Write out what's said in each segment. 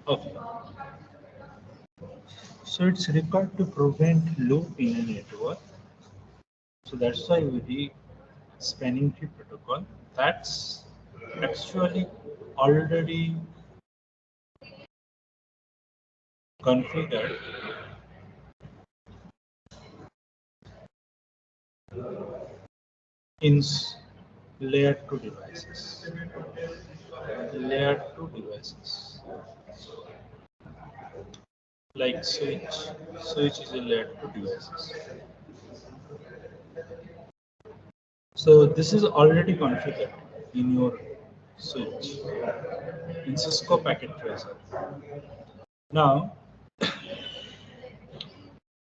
Okay, so it's required to prevent loop in a network. So that's why we need spanning tree protocol. That's actually already configured in layer 2 devices. Layer 2 devices like switch. Switch is a layer 2 devices. So this is already configured in your switch in Cisco packet tracer. Now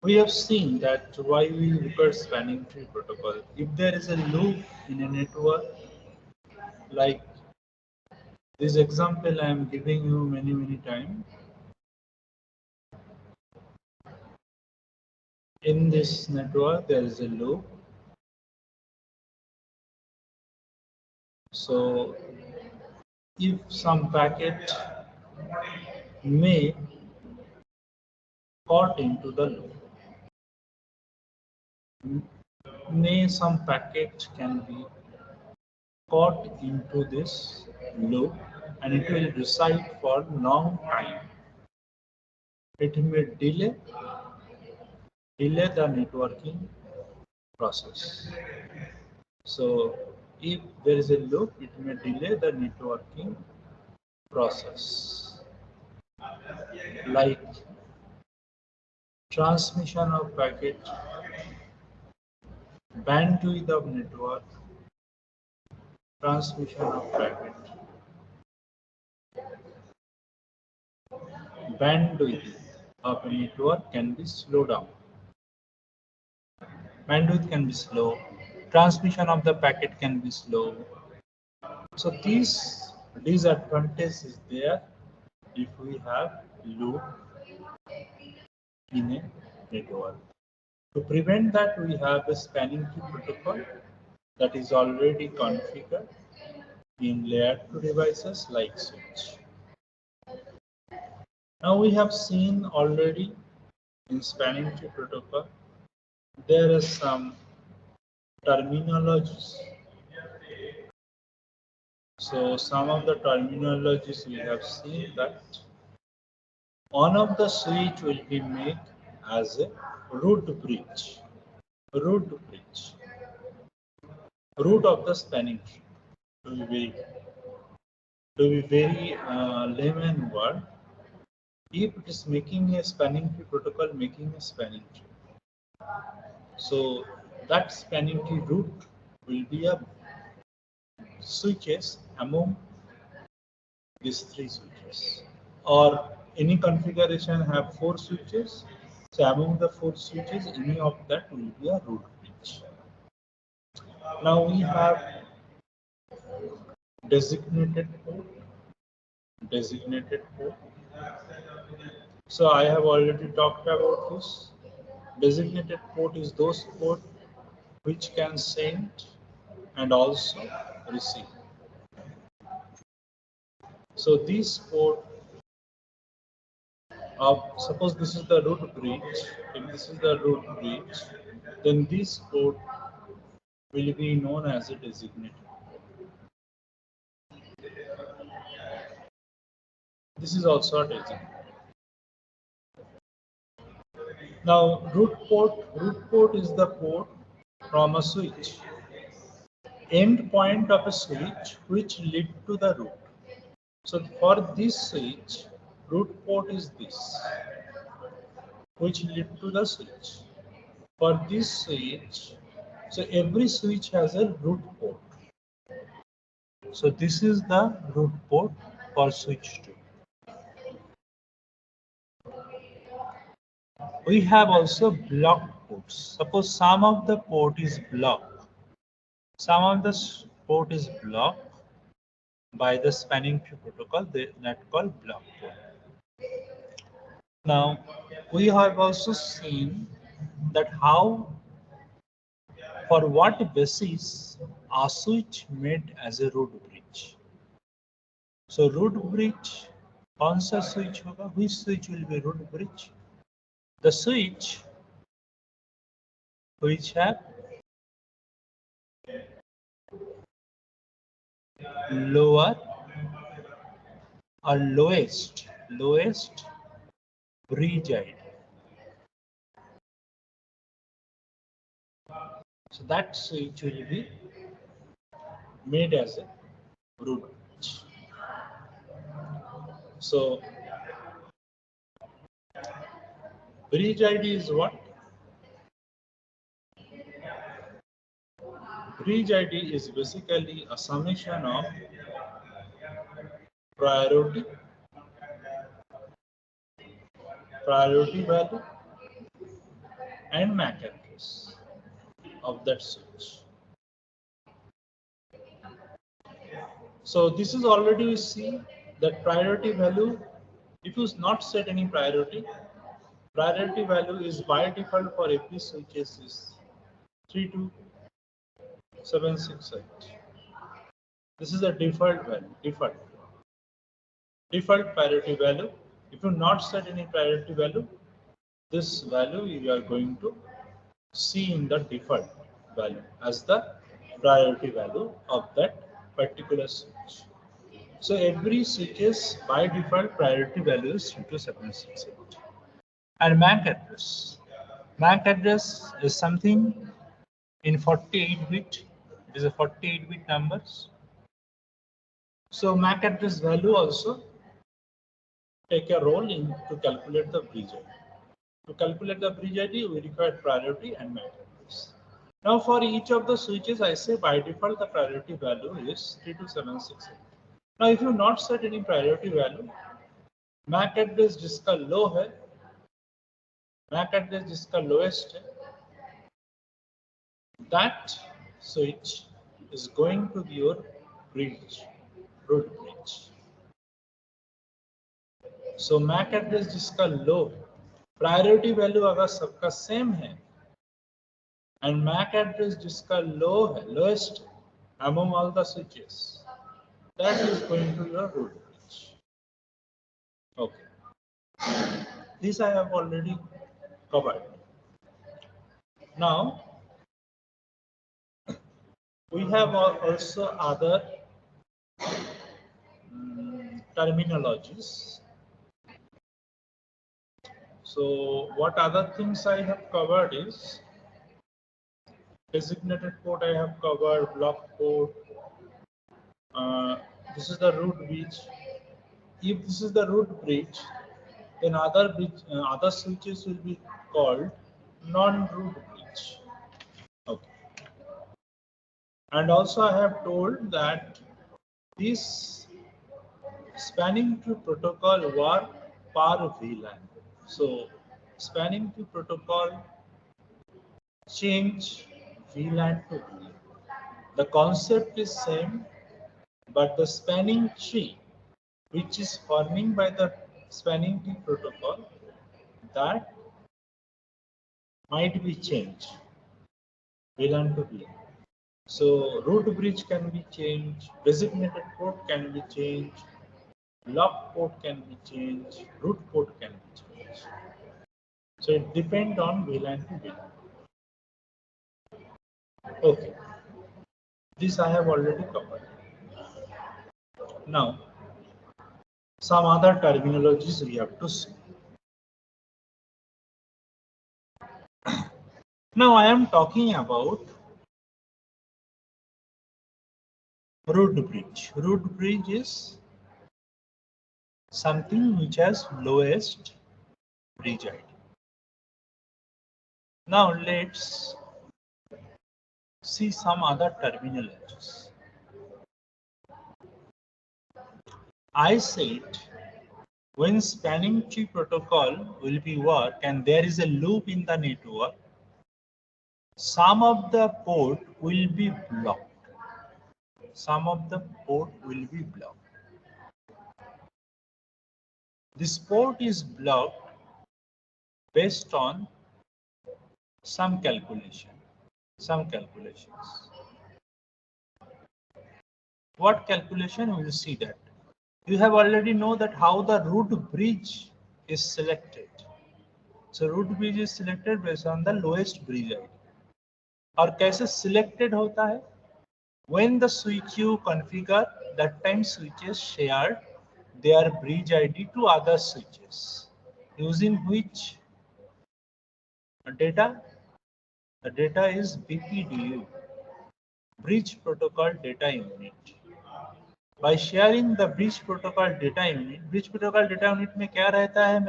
we have seen that why we require spanning tree protocol. If there is a loop in a network, like this example I am giving you many times, in this network there is a loop. So if some packet may caught into the loop, may some packet can be caught into this loop and it will reside for long time. It may delay the networking process. So if there is a loop, it may delay the networking process, like transmission of packet, bandwidth of network, transmission of packet, bandwidth of a network can be slowed down. Bandwidth can be slow, transmission of the packet can be slow. So these disadvantage is there if we have loop in a network. To prevent that, we have a spanning tree protocol that is already configured in layer 2 devices like switch. Now we have seen already in spanning tree protocol, there is some terminologies. So some of the terminologies we have seen that one of the switch will be made as a root bridge. Root bridge. Root of the spanning tree. To be very layman word, if it is making a spanning tree protocol, making a spanning tree. So that spanning tree root will be a switches among these three switches. Or any configuration have 4 switches. So among the 4 switches, any of that will be a root bridge. Now we have designated port. Designated port. So I have already talked about this. Designated port is those port which can send and also receive. So this port of, suppose this is the root bridge, if this is the root bridge, then this port will be known as a designated. This is also a designated. Now root port is the port from a switch. End point of a switch which lead to the root. So for this switch, root port is this, which lead to the switch. For this switch, so every switch has a root port. So this is the root port for switch 2. We have also blocked ports. Suppose some of the port is blocked. Some of the port is blocked by the spanning tree protocol that called block port. Now we have also seen that how, for what basis a switch made as a root bridge. So root bridge कौन सा switch होगा? Which switch will be root bridge? The switch which have lower or lowest bridge ID. So that switch will be made as a root bridge. So bridge ID is what? Bridge ID is basically a summation of priority value and MAC address of that switch. So this is already we see that priority value, if you not set any priority value is by default for every switches is 32768. This is the default value, default priority value. If you not set any priority value, this value you are going to see in the default value as the priority value of that particular switch. So every switches by default priority value is 32768. And MAC address. MAC address is something in 48 bit. It is a 48-bit numbers. So MAC address value also take a role in to calculate the bridge ID. To calculate the bridge ID, we require priority and MAC address. Now for each of the switches, I say by default the priority value is 32768. Now if you not set any priority value, MAC address जिसका low है, MAC address जिसका lowest है, that switch is going to be your bridge, root bridge. So MAC address जिसका low, priority value अगर सबका same है, and MAC address जिसका low है, lowest among all the switches, that is going to your root bridge. Okay. This I have already covered. Now we have also other terminologies. So what other things I have covered is designated port I have covered, block port. This is the root bridge. If this is the root bridge, then other switches will be called non-root bridge. Okay. And also I have told that this spanning tree protocol work per VLAN. So spanning tree protocol change VLAN to VLAN. The concept is same, but the spanning tree which is forming by the spanning tree protocol, that might be changed VLAN to VLAN. So root bridge can be changed, designated port can be changed, lock port can be changed, root port can be changed. So it depends on VLAN to VLAN. Okay, this I have already covered. Now, some other terminologies we have to see. Now I am talking about root bridge. Root bridge is something which has lowest bridge ID. Now let's see some other terminologies. I said when spanning tree protocol will be work and there is a loop in the network, some of the port will be blocked. Some of the port will be blocked. This port is blocked based on some calculations. What calculation? We will see that. You have already know that how the root bridge is selected. So root bridge is selected based on the lowest bridge ID. और कैसे selected होता है? When the switch you configure, that time switches shared their bridge ID to other switches. Using which data? The data is BPDU, Bridge Protocol Data Unit. By sharing the Bridge Protocol Data Unit, Bridge Protocol Data Unit में क्या रहता है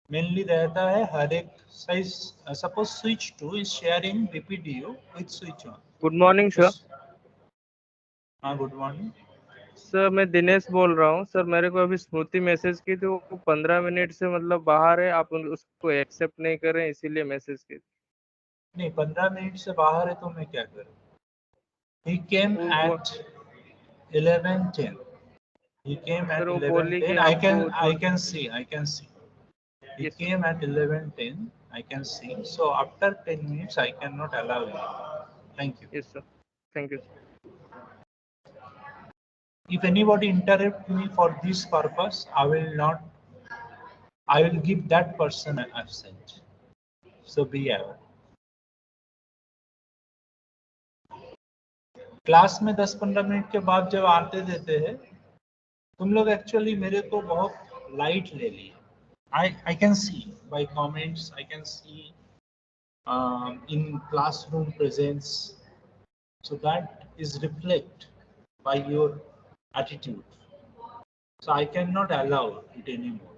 mainly रहता है हर एक size. Suppose switch 2 is sharing BPDU with switch 1. Good morning sir. हाँ, good morning sir मैं दिनेश बोल रहा हूँ सर. मेरे को अभी स्मृति मैसेज की थी, वो 15 मिनट से मतलब बाहर है, आप उसको एक्सेप्ट नहीं कर रहे हैं इसीलिए मैसेज की. नहीं, 15 मिनट से बाहर है तो मैं क्या करूँ? He came at 11:10. He came at sir वो 11:10. बोली कि I आपको can see. He Yes, sir. came at 11:10. I can see. So after 10 minutes, I cannot allow you. Thank you. Yes, sir. Thank you. If anybody interrupt me for this purpose, I will give that person an absent. So be aware. Class में 10-15 minute के बाद जब आते देते हैं, तुम लोग actually मेरे को बहुत लाइट ले लिए. I can see by comments, I can see in classroom presence. So that is reflect by your attitude. So I cannot allow it anymore.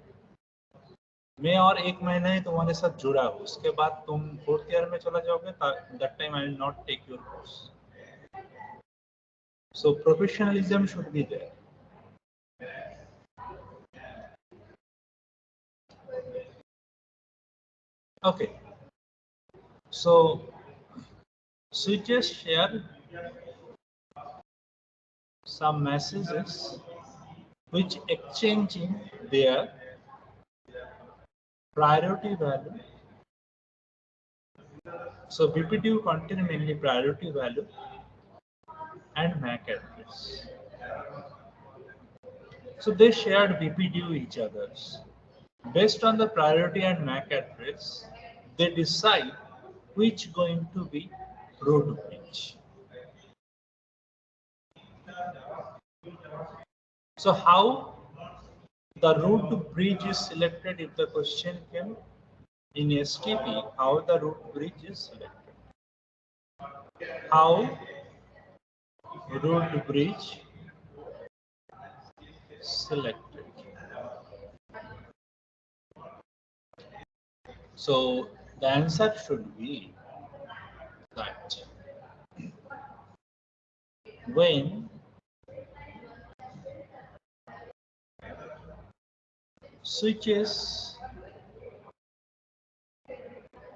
मैं और एक महीना ही तुम्हारे साथ जुड़ा हूँ, उसके बाद तुम 4th ईयर में चला जाओगे, that time I will not take your course. So professionalism should be there. Okay. So switches share some messages which exchanging their priority value. So BPDU contain mainly priority value and MAC address. So they shared BPDU each others. Based on the priority and MAC address, they decide which going to be root bridge. So how the root bridge is selected if the question came in STP, how the root bridge is selected? How root bridge selected? So the answer should be that when switches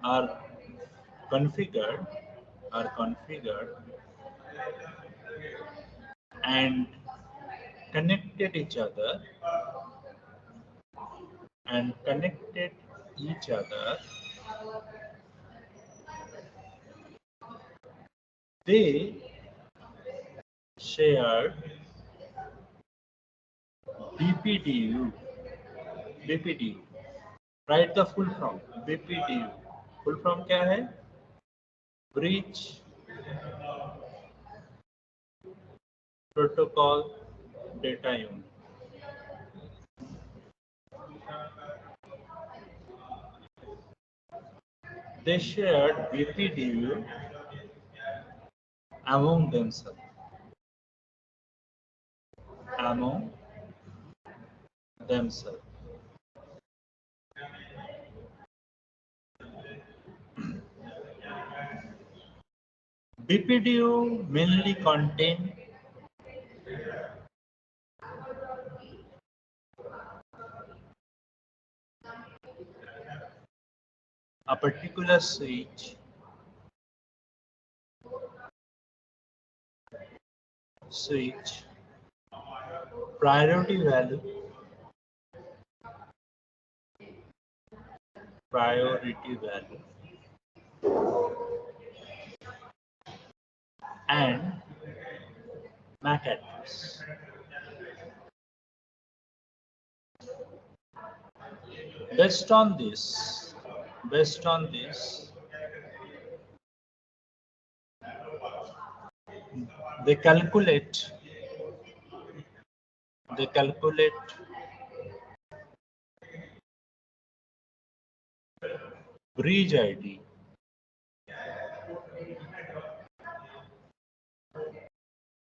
are configured and connected each other they shared BPDU. Write the full form. BPDU. Full form क्या है? Bridge Protocol Data Unit. They shared BPDU among themselves. BPDU mainly contain a particular switch priority value and MAC address. Based on this, they calculate bridge ID.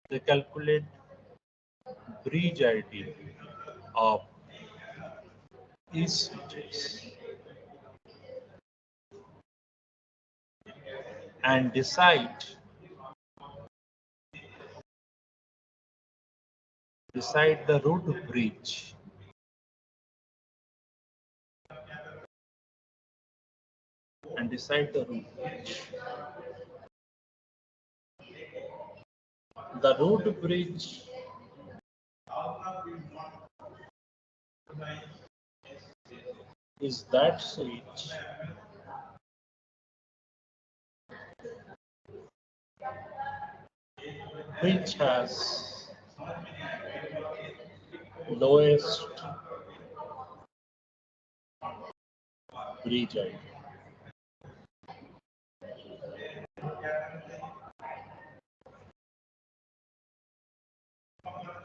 They calculate bridge ID of each switches and decide the root bridge The root bridge is that switch which has lowest bridge ID.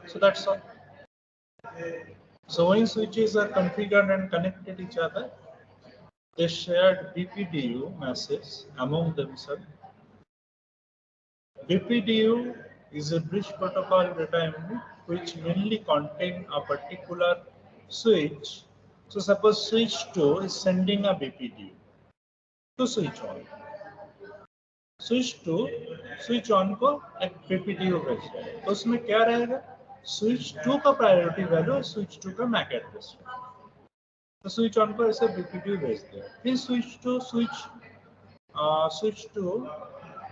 So that's all. So when switches are configured and connected each other, they shared BPDU message among themselves. BPDU is a bridge protocol data unit which mainly contain a particular switch. So suppose switch 2 is sending a BPDU to switch on. Switch on को एक पीपीटीयू भेज रहा है, तो उसमें क्या रहेगा, switch 2 का प्रायोरिटी वैल्यू और स्विच 2 का मैक एड्रेस। तो स्विच ऑन को ऐसे बीपीटीयू भेज दिया, फिर switch two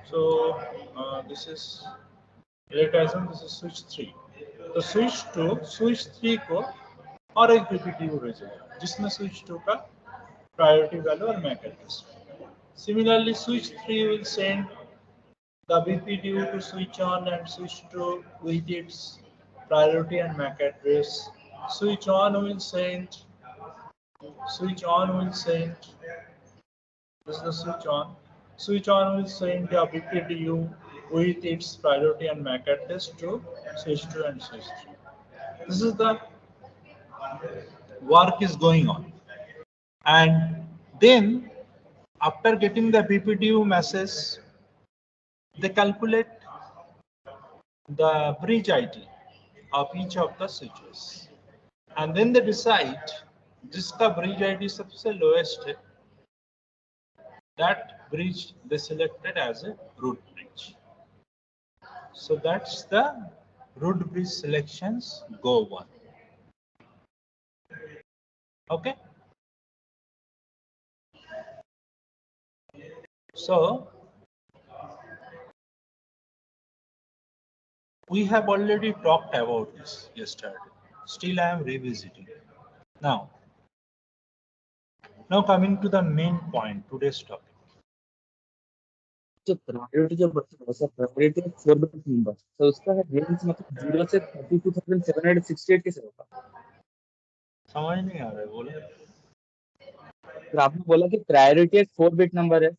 so this is let assume this is switch 3, तो स्विच 3 को और एक बीपीटीयू भेजेगा जिसमें स्विच 2 का प्रायोरिटी वैल्यू और Mac address. Similarly, switch 3 will send the BPDU to switch on and switch 2 with its priority and MAC address. Switch on will send this is the switch on. Switch on will send the BPDU with its priority and MAC address to switch 2 and switch 3. This is the work is going on, and then after getting the BPDU message, they calculate the bridge ID of each of the switches, and then they decide जिसका bridge ID सबसे lowest है, that bridge they selected as a root bridge. So that's the root bridge selections go one. Okay. So we have already talked about this yesterday. Still I am revisiting. Now coming to the main point, today's topic. जो priority जो बचा priority 4 bit number, तो उसका range मतलब 0 से 32768 कैसे होगा? समझ नहीं आ रहा है, बोले। तो आपने बोला कि प्रायोरिटी 4 बिट नंबर है,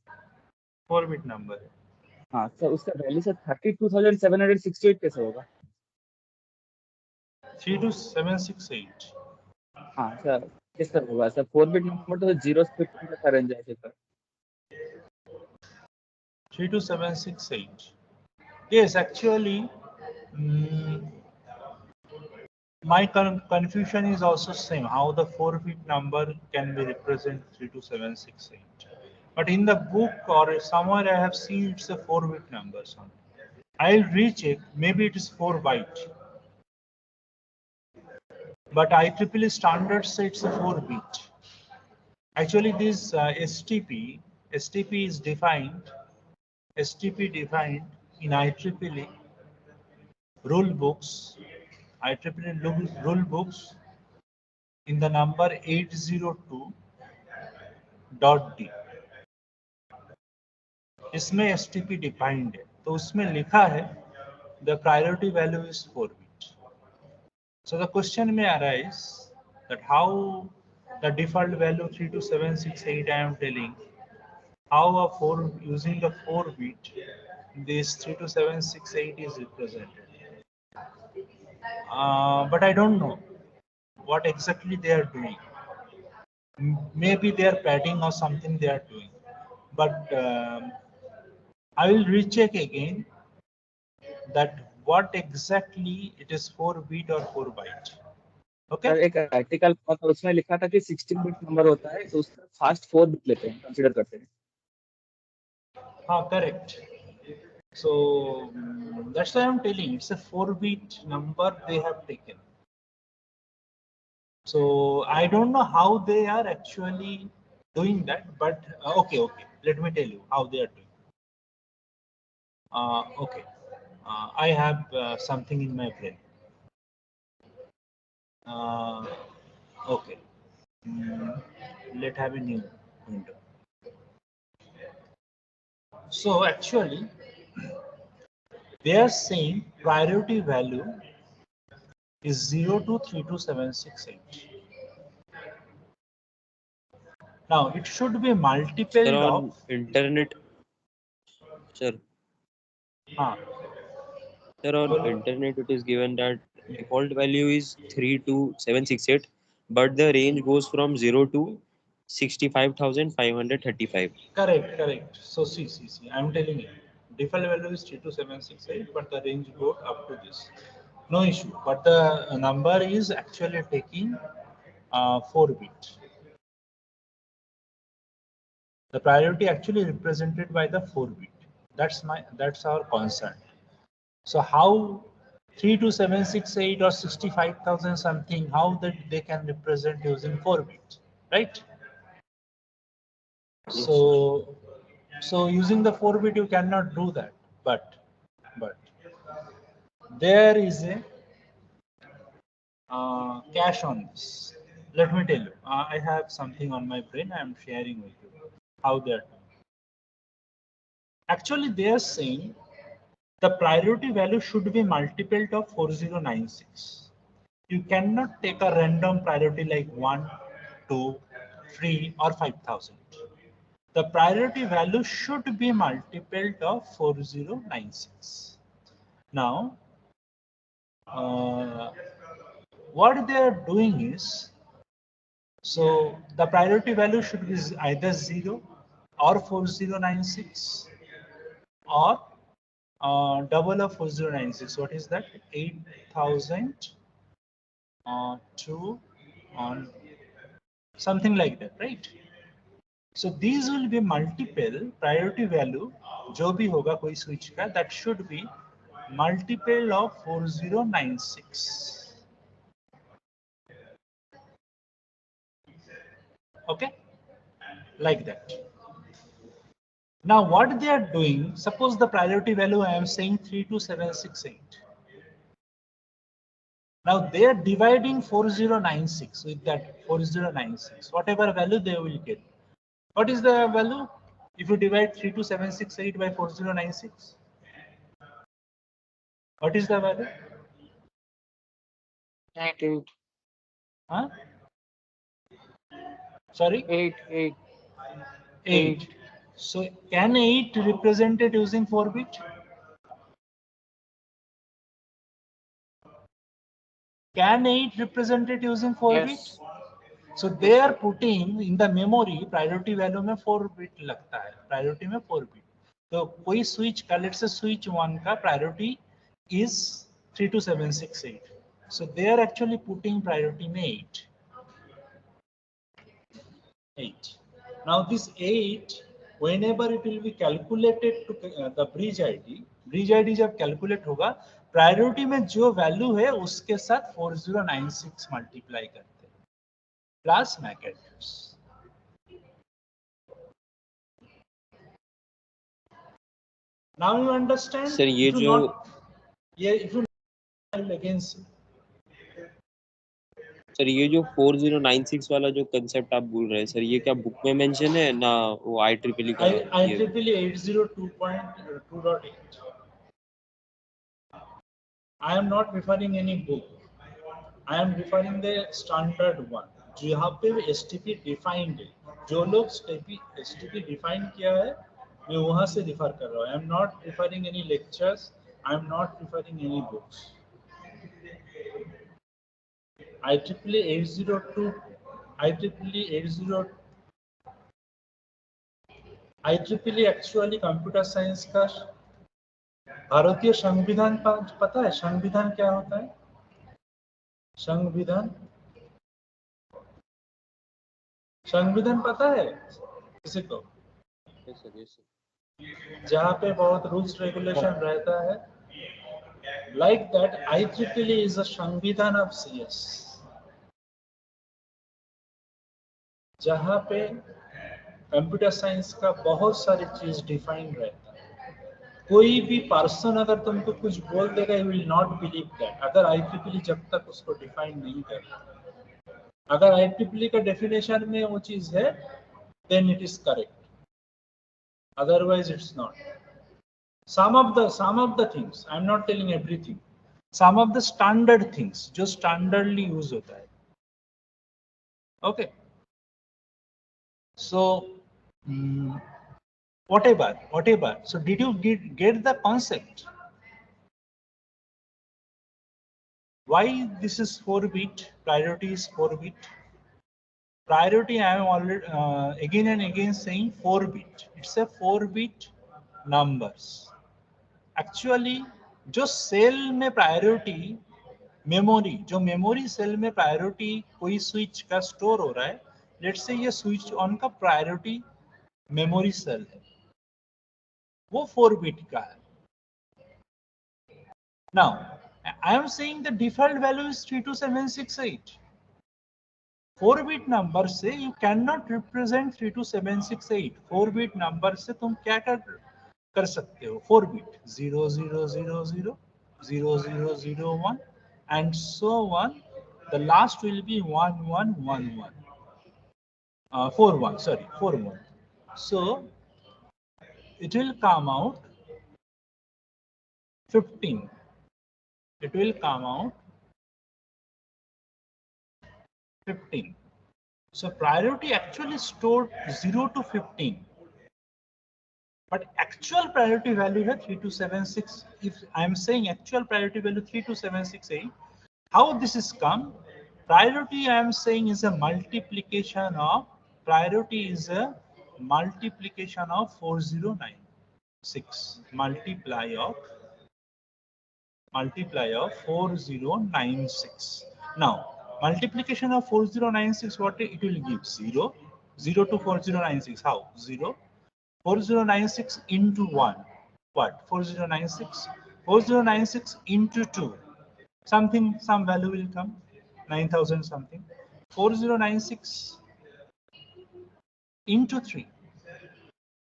4 बिट नंबर है। हाँ, तो उसका वैल्यू से 32768 कैसे होगा? 32768। हाँ सर, किस तरह होगा सर? 4 बिट नंबर तो 0 से 15 का रेंज है sir. 32768. Yes, actually, my confusion is also same. How the 4-bit number can be represented 32768. But in the book or somewhere I have seen it's a 4-bit number. I'll recheck. Maybe it is 4 byte. But IEEE standard says it's a 4 bit. Actually, this STP is defined. STP defined in IEEE rule books. IEEE rule books in the number 802.d. इसमें STP defined है, तो उसमें लिखा है the priority value is 4 bit. So the question may arise that how The default value 32768 I am telling. How a 4 using the 4 bit, this 32768 is represented. But I don't know what exactly they are doing. Maybe they are padding or something they are doing. But I will recheck again that what exactly it is 4 bit or 4 byte. Sir Okay? एक article था तो उसमें लिखा था कि 16 bit number होता है तो उसका फास्ट 4 बिट लेते हैं, कंसीडर करते हैं. Correct. So that's why I'm telling it's a 4 bit number they have taken. So I don't know how they are actually doing that, but okay. Let me tell you how they are doing. Okay, I have something in my brain. Uh, okay, let have a new window. So actually, they are saying priority value is 0 to 32768. Now it should be Sir, multiplied on of. internet, sir, Uh, sir, on internet it is given that default value is 32768, but the range goes from 0 to 65,535. Correct. So see. I'm telling you, default value is 32768, but the range goes up to this. No issue. But the number is actually taking 4 bit. The priority actually represented by the 4 bit. That's our concern. So how 32768 or 65,000 something, how that they can represent using 4 bit, right? Yes, sir. So using the 4 bit you cannot do that, but there is a cache on this. Let me tell you, I have something on my brain. I am sharing with you how they are doing. Actually, they are saying the priority value should be multiplied of 4096. You cannot take a random priority like 1, 2, 3, or 5000. The priority value should be multiplied of 4096. Now, what they are doing is, so the priority value should be either 0 or 4096 or double of 4096. What is that? 8000 2 on something like that, right? So these will be multiple priority value जो भी होगा कोई switch का, that should be multiple of 4096. Okay, like that. Now what they are doing, suppose the priority value I am saying 32768. Now they are dividing 4096 with that 4096, whatever value they will get. What is the value if you divide 32768 by 4096? What is the value? 8. Huh? Sorry? 8. 8. So can 8 represent it using 4 bit? Can 8 represent it using 4 bit? Yes. So they are putting in the memory priority value में 4 bit लगता है, priority में 4 bit. तो कोई switch का, let's say switch 1 का priority is 32768. So they are actually putting priority में 8. 8. Now this 8, whenever it will be calculated to the bridge ID जब calculate होगा, priority में जो value है उसके साथ 4096 multiply करते हैं, plus MAC address. Now you understand? Sir ये If you जो not, yeah, if you not against. Sir ये जो 4096 वाला जो कंसेप्ट आप बोल रहे हैं सर, ये क्या बुक में मेंशन है ना वो IEEE का ये? IEEE 802.2.8. I am not referring any book. I am referring the standard one. जो यहाँ पे STP डिफाइंड है, जो लोग STP डिफाइन किया है मैं वहां से रिफर कर रहा हूँ. I am not referring any lectures, I am not referring any books. IEEE 802 IEEE 80 IEEE actually computer science का भारतीय संविधान का पता है. संविधान क्या होता है? संविधान संविधान पता है किसी को? Yes, sir. Yes, sir. जहाँ पे बहुत रूल्स रेगुलेशन रहता है. Like that IEEE is a संविधान ऑफ CS, जहाँ पे कंप्यूटर साइंस का बहुत सारी चीज डिफाइन रहता है. कोई भी पर्सन अगर तुमको कुछ बोल देगा, you will not believe that, अगर IEEE जब तक उसको डिफाइन नहीं करता. अगर IEEE का डेफिनेशन में वो चीज है, then it is correct, otherwise it's not. Some of the things, I'm not telling everything, some of the standard things जो standardly use होता है. Okay, so whatever, so did you get the concept why this is 4-bit, priority is 4-bit? Priority I am already again and again saying 4-bit, it's a 4-bit numbers. Actually जो cell में priority memory, जो memory cell में priority कोई switch का store हो रहा है, let's say ये स्विच ऑन का प्रायोरिटी मेमोरी सेल है, वो 4-bit का है. Now I am saying the default value is 32768. 4-bit number से you can not represent 32768. 4-bit number से तुम क्या कर सकते हो? 4-bit 0000 0001 and so on. The last will be 1111. 41, sorry, 41. So it will come out 15. It will come out 15. So priority actually stored 0 to 15. But actual priority value है 3276. If I am saying actual priority value 32768, how this is come? Priority I am saying is a multiplication of, priority is a multiplication of 4096, multiply of 4096. Now multiplication of 4096, what it will give? 0 0 to 4096. How? 0 4096 into 1, what? 4096. 4096 into 2, something, some value will come, 9000 something. 4096 into 3.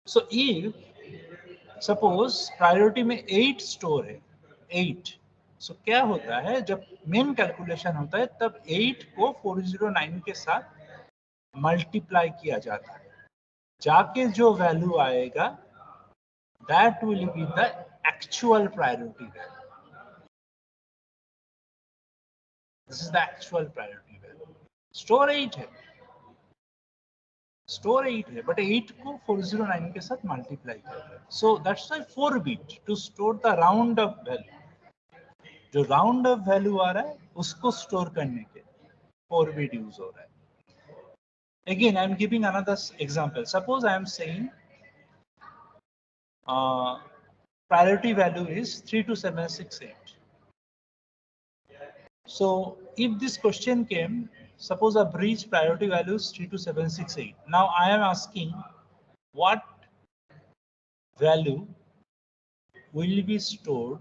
So if suppose priority में 8 store है, 8, so क्या होता है, जब main calculation होता है तब 8 को 409 के साथ मल्टीप्लाई किया जाता है, जाके जो वैल्यू आएगा that will be the actual priority value. This is the actual priority value. Store 8 है, store 8 है, but 8 को 409 के साथ multiply कर रहा है. So that's why 4-bit to store the round of value. जो round of value आ रहा है उसको store करने के 4-bit use हो रहा है. Again, I am giving another example. Suppose I am saying priority value is 32768. So if this question came, suppose a breach priority value is 32768. Now I am asking what value will be stored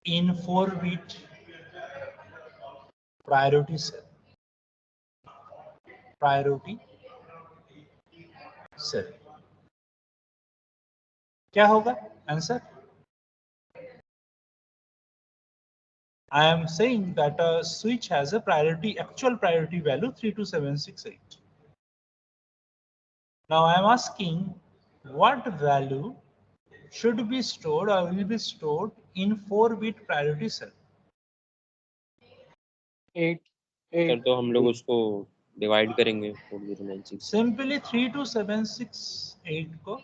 in 4-bit priority cell. Priority cell. क्या होगा answer? I am saying that a switch has a priority, actual priority value 32768. Now I am asking what value should be stored or will be stored in 4-bit priority cell. 8 sir 8 तो हम लोग उसको divide करेंगे 4096 simply 32768 को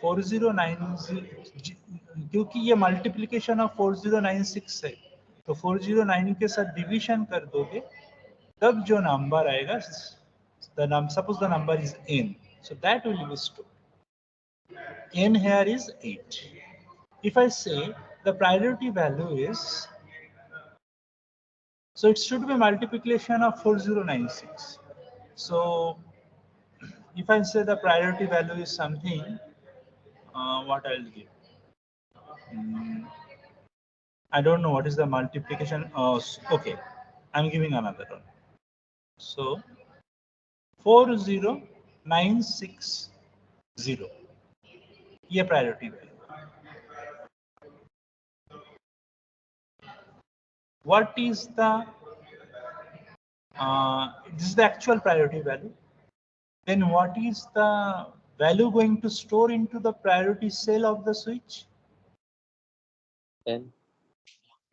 4090, क्योंकि ये multiplication of 4096 है, तो 409 के साथ डिवीजन कर दोगे, तब जो नंबर आएगा, suppose the number is n, so that will be stored. N here is 8. If I say the priority value is, so it should be multiplication of 4096. So if I say the priority value is something, what I'll give? I don't know what is the multiplication. Okay, I'm giving another one. So 40960, ये priority value. What is the this is the actual priority value. Then what is the value going to store into the priority cell of the switch? 10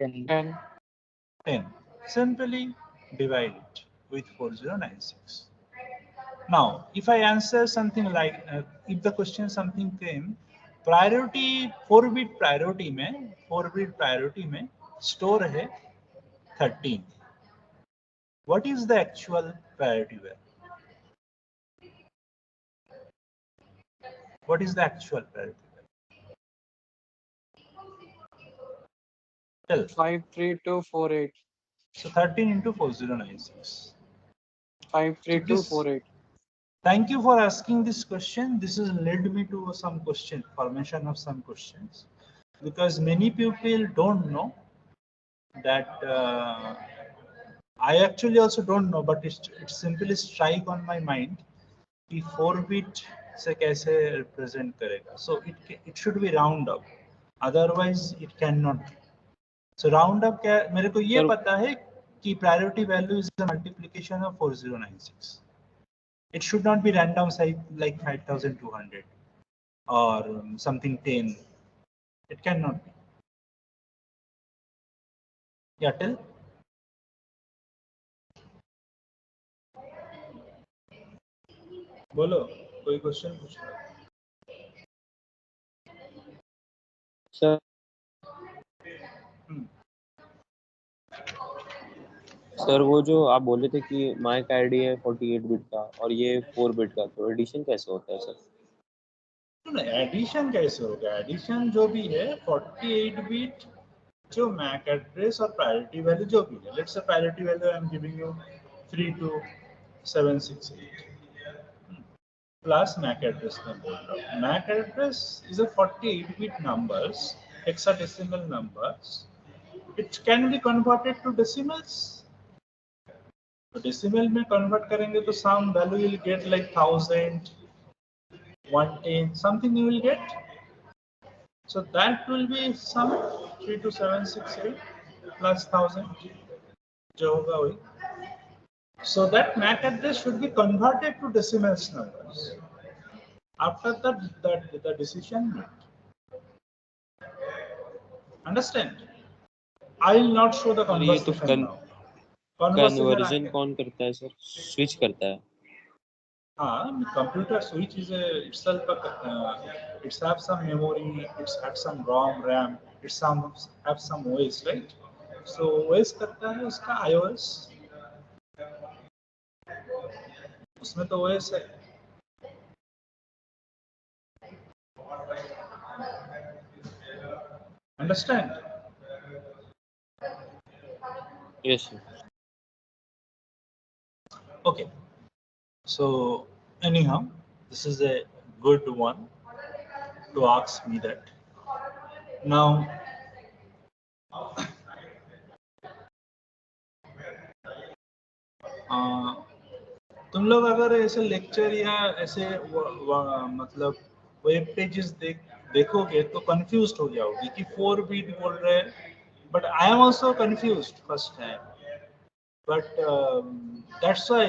10. 10 10. Simply divide it with 4096. Now, if I answer something like, if the question something came, priority 4-bit priority में store है 13. What is the actual priority value? What is the actual priority value? Tell. 53248 So 13 into 4096. 53248. Thank you for asking this question. This has led me to some question, formation of some questions, because many people don't know that. I actually also don't know, but it simply strike on my mind कि 4-bit से कैसे represent करेगा. So it should be round up, otherwise it cannot be. So round up क्या, मेरे को ये पता है कि priority value is the multiplication of 4096. It should not be random size like 5200 or something 10. It cannot be. Yeah, tell. बोलो, कोई question पूछो. सर सर वो जो आप बोले थे कि माइक आईडी है 48 बिट का और ये 4 बिट का, तो एडिशन कैसे होता है सर? एडिशन कैसे होगा? एडिशन जो भी है 48 बिट, जो मैक एड्रेस और प्रायोरिटी वैल्यू जो भी है, let's say priority value I am giving you 32768 plus MAC address में बोल रहा हूँ. MAC address is a 48 bit numbers, hexadecimal numbers. It can be converted to decimals. तो डेसिमल में कन्वर्ट करेंगे तो some value will get like 1000, 110, something you will get. So that will be some 32768 plus 1000 जो होगा वही. So that MAC address should be converted to decimals numbers. After that the decision made. Understand? I will not show the ये तो conversation now. Conversion कौन करता है sir? Switch करता है. हाँ, computer switch is itself it's have some memory, it's had some ROM, RAM, it's have some OS, right? So OS करता है उसका iOS, उसमें तो OS है. Understand? Yes sir. Okay. So anyhow, this is a good one to ask me that. Now, तुम लोग अगर ऐसे लेक्चर या ऐसे मतलब वेब पेजेस देखोगे तो कंफ्यूज हो जाओगे कि 4-bit बोल रहे हैं, but I am also confused first time. But that's why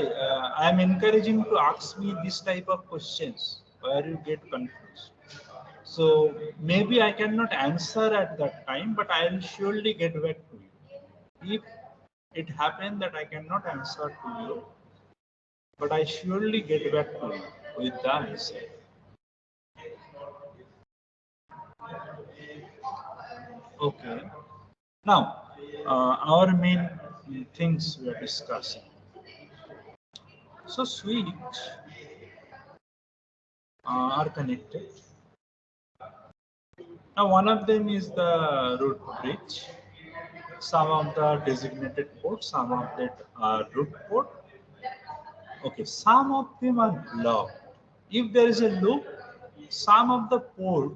I am encouraging to ask me this type of questions where you get confused. So maybe I cannot answer at that time, but I will surely get back to you. If it happened that I cannot answer to you, but I surely get back to you with the answer. Okay. Now, our main things we are discussing. So switch are connected. Now, one of them is the root bridge. Some of the designated ports, some of that are root port. Okay, some of them are blocked. If there is a loop, some of the port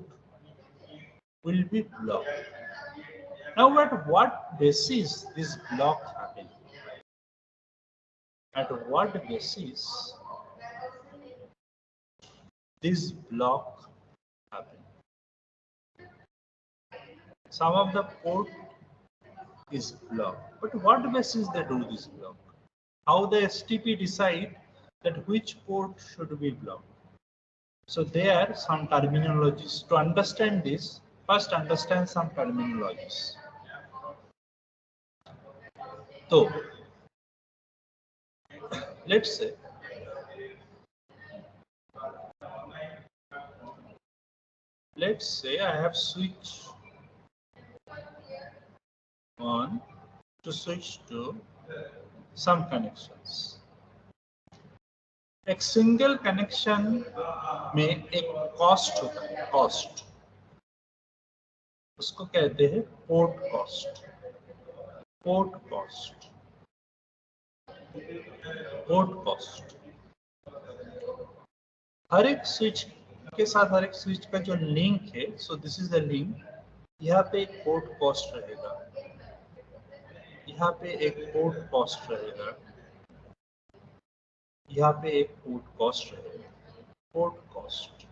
will be blocked. Now, at what basis this block happen? At what basis this block happen? Some of the port is blocked, but what basis they do this block? How the STP decide that which port should be blocked? So there are some terminologies. To understand this, first understand some terminologies. So let's say I have switch on to switch to some connections. एक single connection में एक cost होता है, cost उसको कहते हैं port cost. Port cost, port cost. हर एक स्विच के साथ हर एक स्विच का जो लिंक है, सो दिस इज द लिंक. यहाँ पे एक पोर्ट कॉस्ट रहेगा, यहाँ पे एक पोर्ट कॉस्ट रहेगा, यहाँ पे एक पोर्ट कॉस्ट रहेगा. Port cost,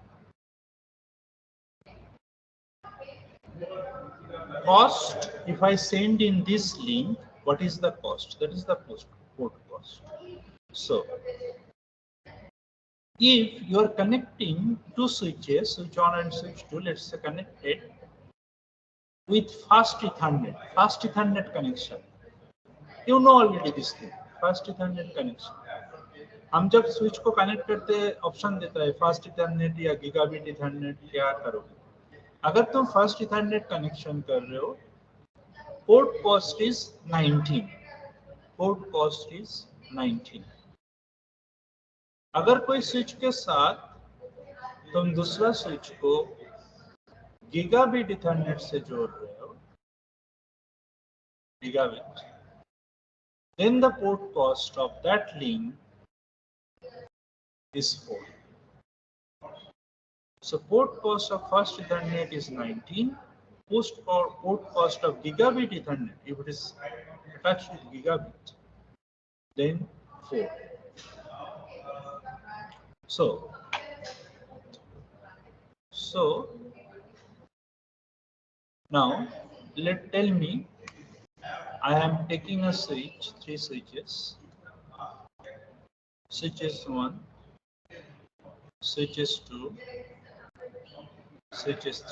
cost, if I send in this link, what is the cost? That is the port cost. So if you are connecting two switches, switch on and switch 2, let's say connected with fast Ethernet connection. You know already this thing, fast Ethernet connection. हम जब switch को connect करते हैं option देता है fast Ethernet या gigabit Ethernet, क्या करोगे? अगर तुम फास्ट इथरनेट कनेक्शन कर रहे हो, port cost is 19. Port cost is 19. अगर कोई स्विच के साथ तुम दूसरा स्विच को गीगाबिट इथरनेट से जोड़ रहे हो, gigabit, then the port cost of that link is 4. So port cost of fast Ethernet is 19. Port cost of gigabit Ethernet, if it is attached with gigabit, then 4. So now tell me, I am taking a switch, 3 switches, switches 1, switches 2, switches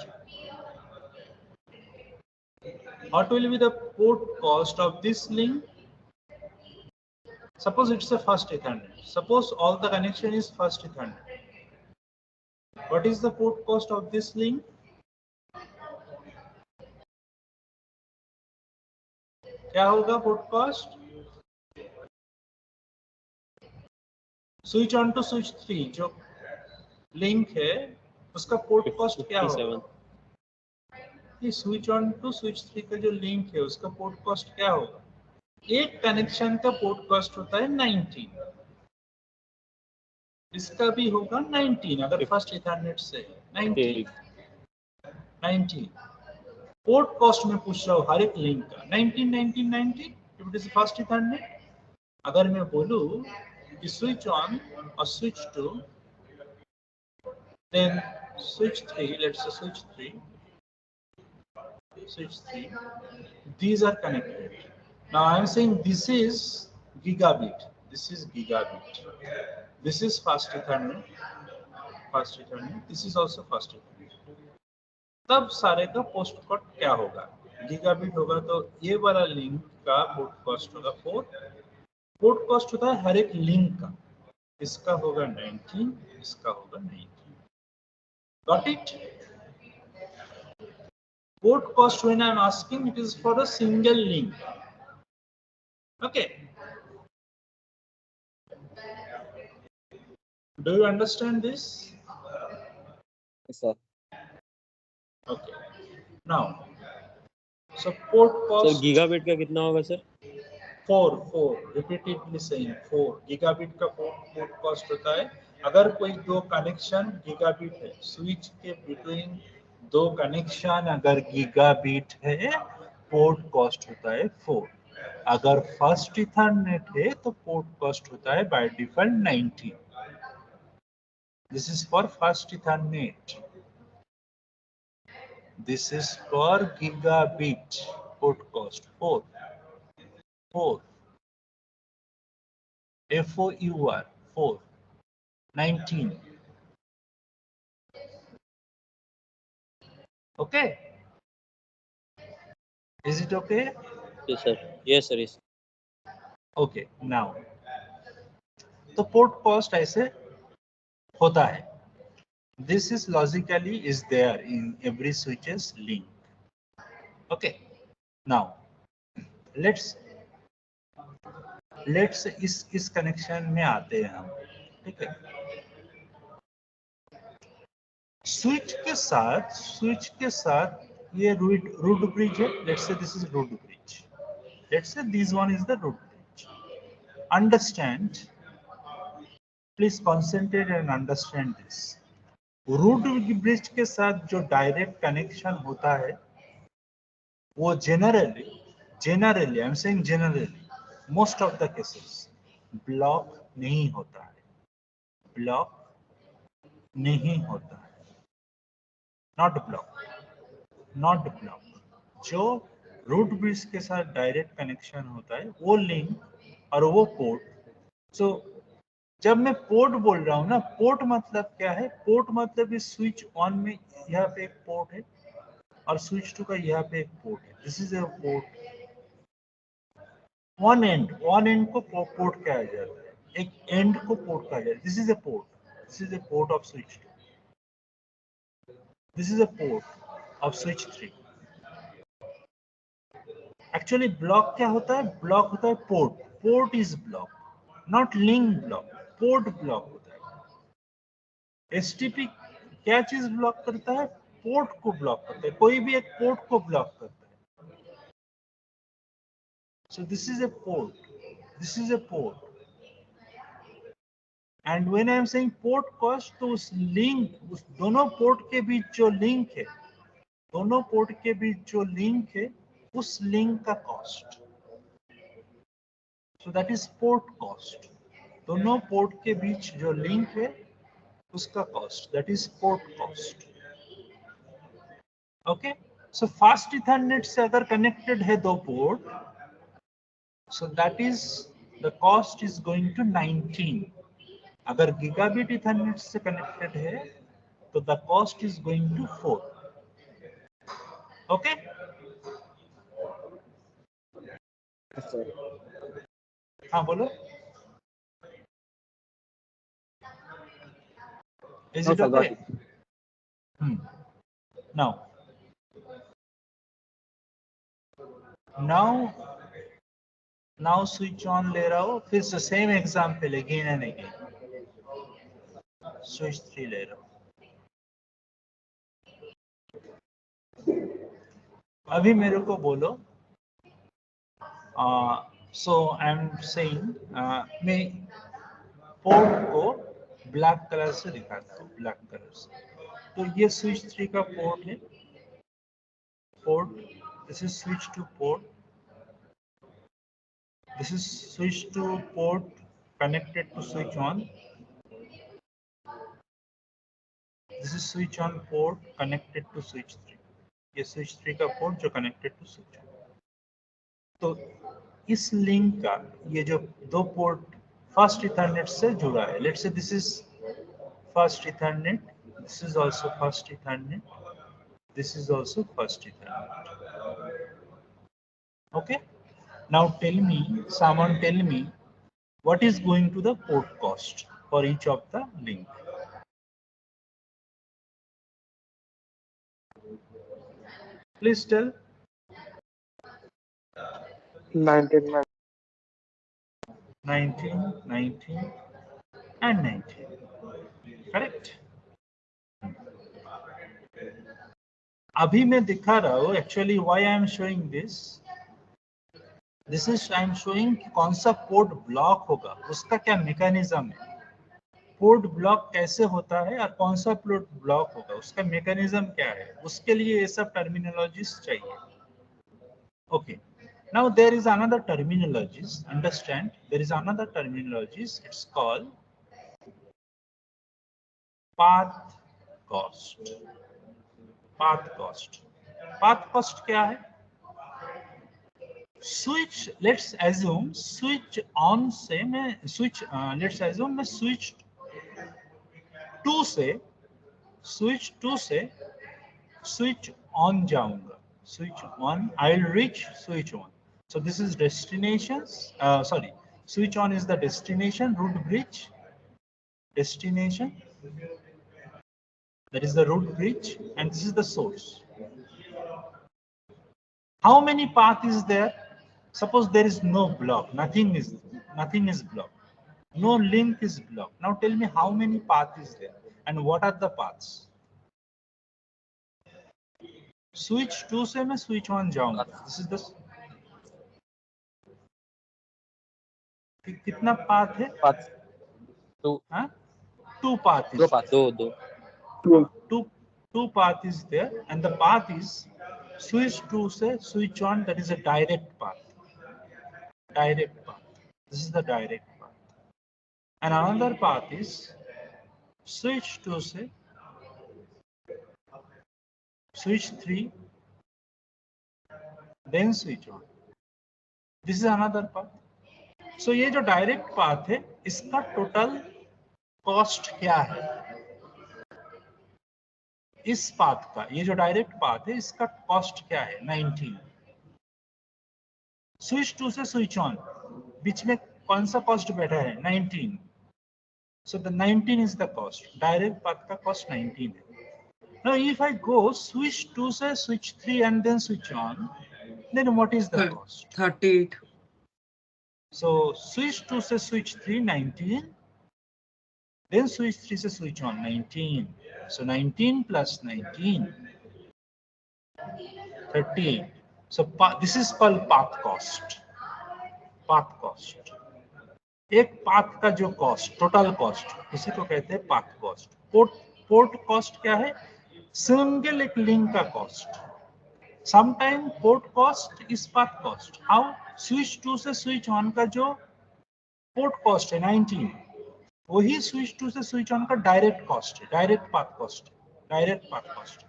3. What will be the port cost of this link? Suppose it's a fast Ethernet. Suppose all the connection is fast Ethernet. What is the port cost of this link? क्या होगा port cost? Switch on to switch 3 जो link है उसका port cost क्या होगा? ये switch on to switch 3 का जो लिंक है उसका पोर्ट कॉस्ट क्या होगा? एक कनेक्शन का पोर्ट कॉस्ट होता है 19. इसका भी होगा 19 अगर फर्स्ट इथरनेट से है 19. पोर्ट कॉस्ट में पूछ रहा हूँ हर एक लिंक का 19 if it is first ethernet. अगर मैं बोलूँ कि स्विच ऑन और switch 2, then switch 3, let's say switch 3, these are connected. Now I am saying this is gigabit, this is gigabit, this is fast Ethernet, this is also fast Ethernet. तब सारे का post cost क्या होगा? Gigabit होगा तो ये वाला link का पोर्ट कॉस्ट होगा 4। पोर्ट कॉस्ट होता है हर एक लिंक का, इसका होगा 19, इसका होगा 19। Got it? Port cost, when I am asking, it is for a single link. Okay. Do you understand this? Yes, sir. Okay. Now, so port sir cost gigabit का कितना होगा सर? 4 repeatedly saying 4 गीगाबिट का port cost होता है। अगर कोई दो connection gigabit है, स्विच के बिटवीन दो कनेक्शन अगर गीगाबिट है, पोर्ट कॉस्ट होता है 4। अगर फर्स्ट इथरनेट है तो पोर्ट कॉस्ट होता है by default 19। This is for first Ethernet, this is for gigabit port cost 4 FOUR 4 19। Okay, is it okay? Yes sir. Yes sir. Yes. Okay, now तो port cost ऐसे होता है। This is logically is there in every switches link. Okay, now let's इस connection में आते हैं हम। ठीक है, स्विच के साथ ये रूट ब्रिज है। Let's say this is root bridge, let's say this one is the root bridge. Understand, please concentrate and understand this. Root bridge के साथ जो डायरेक्ट कनेक्शन होता है वो generally I am saying generally most of the cases block नहीं होता है, block नहीं होता है, नॉट ब्लॉक। जो रूट ब्रिज के साथ डायरेक्ट कनेक्शन होता है वो लिंक और वो पोर्ट। सो जब मैं पोर्ट बोल रहा हूँ ना, पोर्ट मतलब क्या है? पोर्ट मतलब इस स्विच ऑन में यहाँ पे एक पोर्ट है और स्विच टू का यहाँ पे एक पोर्ट है। This is A port. One and को पोर्ट कहा जाता है, एक एंड को पोर्ट कहा जाता है। This is A port, this is A port off switch 2, this is A port off switch 3। Actually block क्या होता है? ब्लॉक होता है port is block, not link block. Port block होता है। एसटीपी क्या चीज ब्लॉक करता है? पोर्ट को ब्लॉक करता है, कोई भी एक पोर्ट को ब्लॉक करता है। सो this is A port, this is A port. And when I am saying port cost, तो उस लिंक, उस दोनों पोर्ट के बीच जो लिंक है, दोनों पोर्ट के बीच जो लिंक है, उस लिंक का cost, so that is port cost. दोनों पोर्ट के बीच जो लिंक है उसका cost, that is port cost. Okay, so fast ethernet से अगर कनेक्टेड है दो पोर्ट, so that is the cost is going to 19। अगर गीगाबिट इथरनेट से कनेक्टेड है तो the cost is going to 4। Okay, Yes, sir. हाँ बोलो, is No, it sir, okay? got it. Now switch on ले रहा हो, फिर से same example again and again. Switch 3 ले रहा हूं। अभी मेरे को बोलो, सो आई एम सेइंग, मैं पोर्ट को ब्लैक कलर से दिखाता हूँ, ब्लैक कलर से। तो ये स्विच 3 का पोर्ट है, port, this is switch two port, this is switch to port connected to switch on, this is switch on port connected to switch 3। ये switch 3 का पोर्ट जो connected to switch on। तो इस link का ये जो दो पोर्ट फर्स्ट इथरनेट से जुड़ा है। Let's say this is first Ethernet, this is also first Ethernet, this is also first Ethernet. Okay, Now tell me, someone tell me, what is going to the port cost for each of the link? Please tell. 19. 19, 19 and 19. Correct. अभी मैं दिखा रहा हूँ actually why I am showing this is I am showing कौन सा port block होगा, उसका क्या मैकेनिज्म है, पोर्ट ब्लॉक कैसे होता है और कौन सा पोर्ट ब्लॉक होगा, उसका मैकेनिज्म क्या है, उसके लिए ये सब टर्मिनोलॉजीज चाहिए. Okay, now there is another terminologies, understand, there is another terminologies, it's called path cost. path cost, path cost क्या है? Switch, let's assume switch on से मैं स्विच, लेट्स एज्यूम मैं स्विच 2 से स्विच ऑन जाऊंगा, switch on, I will reach switch on. So this is destinations, sorry, switch on is the destination, root bridge, destination, that is the root bridge, and this is the source. How many path is there? Suppose there is no block, nothing is blocked, no link is blocked. Now tell me how many path is there and what are the paths? Switch 2 से मैं switch on जाऊंगा, this is the, कितना path है? Path to, हाँ, 2 path दो is path, दो two path is there, and the path is switch 2 से switch on, that is a direct path, this is the direct path. And another path is switch 2 से switch 3, then switch on, this is another path. So ये जो direct path है इसका total cost क्या है? इस path का, ये जो डायरेक्ट पाथ है इसका कॉस्ट क्या है? 19. स्विच 2 से स्विच ऑन, बीच में कौन सा कॉस्ट बैठा है? 19. So the 19 is the cost. Direct path का cost 19 है. Now if I go switch 2 से switch 3 and then switch on, then what is the cost? 38. So switch 2 से switch 3, 19, then switch 3 से switch on, 19. So 19 plus 19, 38. So this is called path cost. Path cost. एक path का जो cost, total cost, उसी को कहते हैं path cost. Port cost क्या है? सिंगल एक लिंक का cost. Sometime port cost is path cost. How? Switch 2 से स्विच ऑन का जो पोर्ट कॉस्ट है 19, वही स्विच 2 से स्विच ऑन का डायरेक्ट कॉस्ट है, direct path cost, direct path cost.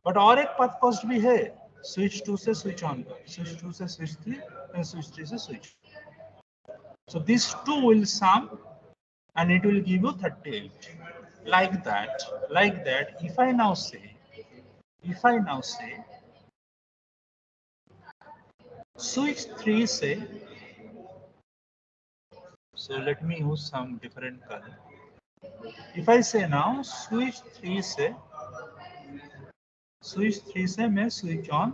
But और एक पाथ कॉस्ट भी है स्विच 2 से स्विच ऑन का, स्विच 2 से स्विच 3 एंड स्विच 3 से switch. So these two will sum and it will give you 38. Like that, if I now say switch 3 say, so let me use some different color. If I say now switch 3 say मैं switch on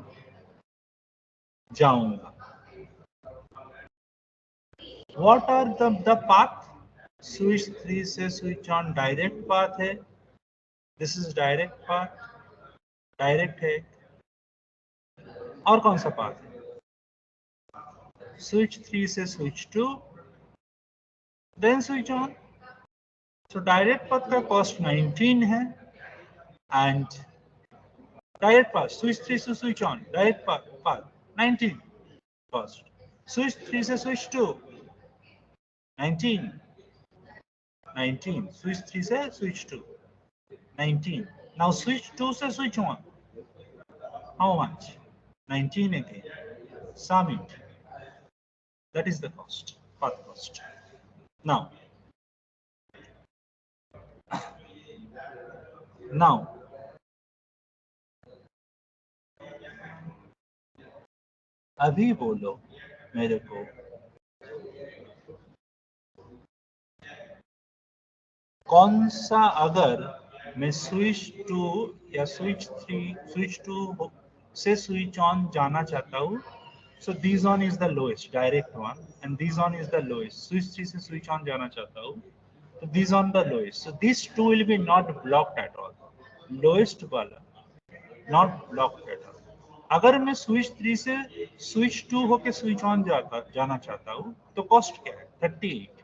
जाऊंगा. What are the path? Switch 3 से switch on direct path है. This is direct path, direct है. और कौन सा path है? Switch 3 से switch 2, then switch on. So direct path का cost 19 है, and direct path switch 3 से switch on, direct path 19 cost. Switch 3 से switch 2, 19. Switch 3 से switch 2, 19. Now switch 2 से switch on, how much? 19 again. Sum it. That is the cost, path cost. Now अभी बोलो मेरे को कौन सा, अगर मैं स्विच 2 या स्विच 3, स्विच 2 से स्विच ऑन जाना चाहता हूँ, so this on is the lowest direct one and this on is the lowest, switch 3 से switch on जाना चाहता हूँ तो this on the lowest, so these two will be not blocked at all, lowest वाला not blocked at all. अगर मैं switch 3 से switch 2 होके स्विच ऑन जाना चाहता हूँ तो कॉस्ट क्या है 38,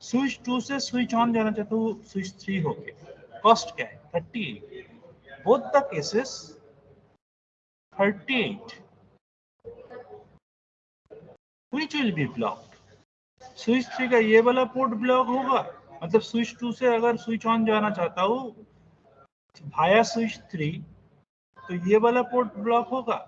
स्विच 2 से स्विच ऑन जाना चाहता हूँ स्विच 3 होके, कॉस्ट क्या है 38, both the cases 38, which will be blocked? Switch 3 का ये वाला पोर्ट ब्लॉक होगा, मतलब स्विच 2 से अगर स्विच ऑन जाना चाहता हूँ भाया स्विच 3 तो ये वाला पोर्ट ब्लॉक होगा,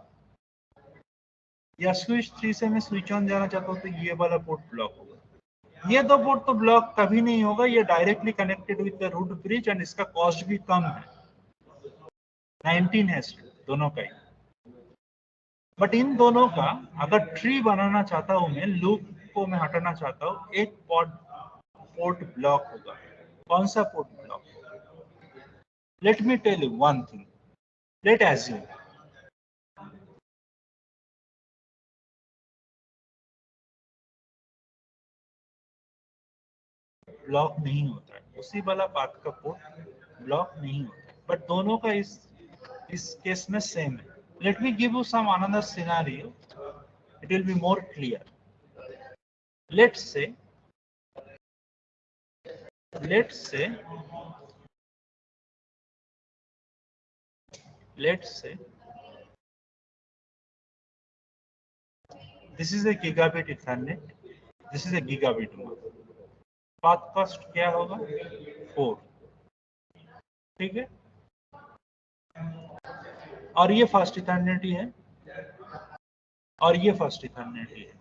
या स्विच 3 से मैं स्विच ऑन जाना चाहता हूँ तो ये वाला पोर्ट ब्लॉक होगा। ये दो पोर्ट तो ब्लॉक कभी नहीं होगा, ये directly connected with the root bridge and इसका कॉस्ट भी कम है, 19 है दोनों का ही। बट इन दोनों का अगर ट्री बनाना चाहता हूं मैं, लूप को मैं हटाना चाहता हूं, एक पोर्ट ब्लॉक होगा। कौन सा पोर्ट ब्लॉक होगा? Let me tell you one thing, let assume block नहीं होता है, उसी वाला पाथ का पोर्ट ब्लॉक नहीं होता है, बट दोनों का इस केस में सेम है। Let me give you some another scenario, it will be more clear. Let's say let's say this is a gigabit Ethernet, this is a gigabit mode, path cost क्या होगा 4, ठीक है, और ये फास्ट इथरनेट ही है और ये फास्ट इथरनेट ही है।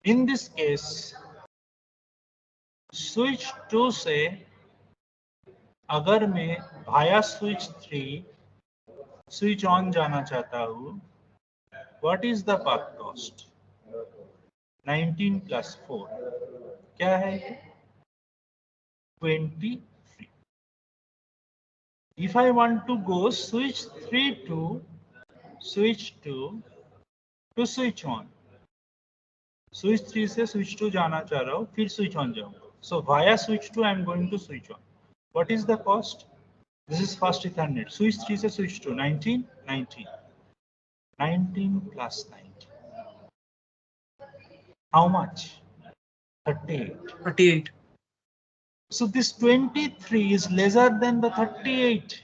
इन दिस केस स्विच 2 से अगर मैं भाया स्विच 3 स्विच ऑन जाना चाहता हूँ, what is the path cost 19 plus 4 क्या है, 23। If I want to go switch 3 to switch 2 to switch on, switch 3 से switch 2 जाना चाह रहा हूँ फिर switch on जाऊंगा, so via switch 2 I am going to switch on. What is the cost? This is fast Ethernet. Switch 3 से switch 2 19 plus 19 how much 38. So this 23 is lesser than the 38.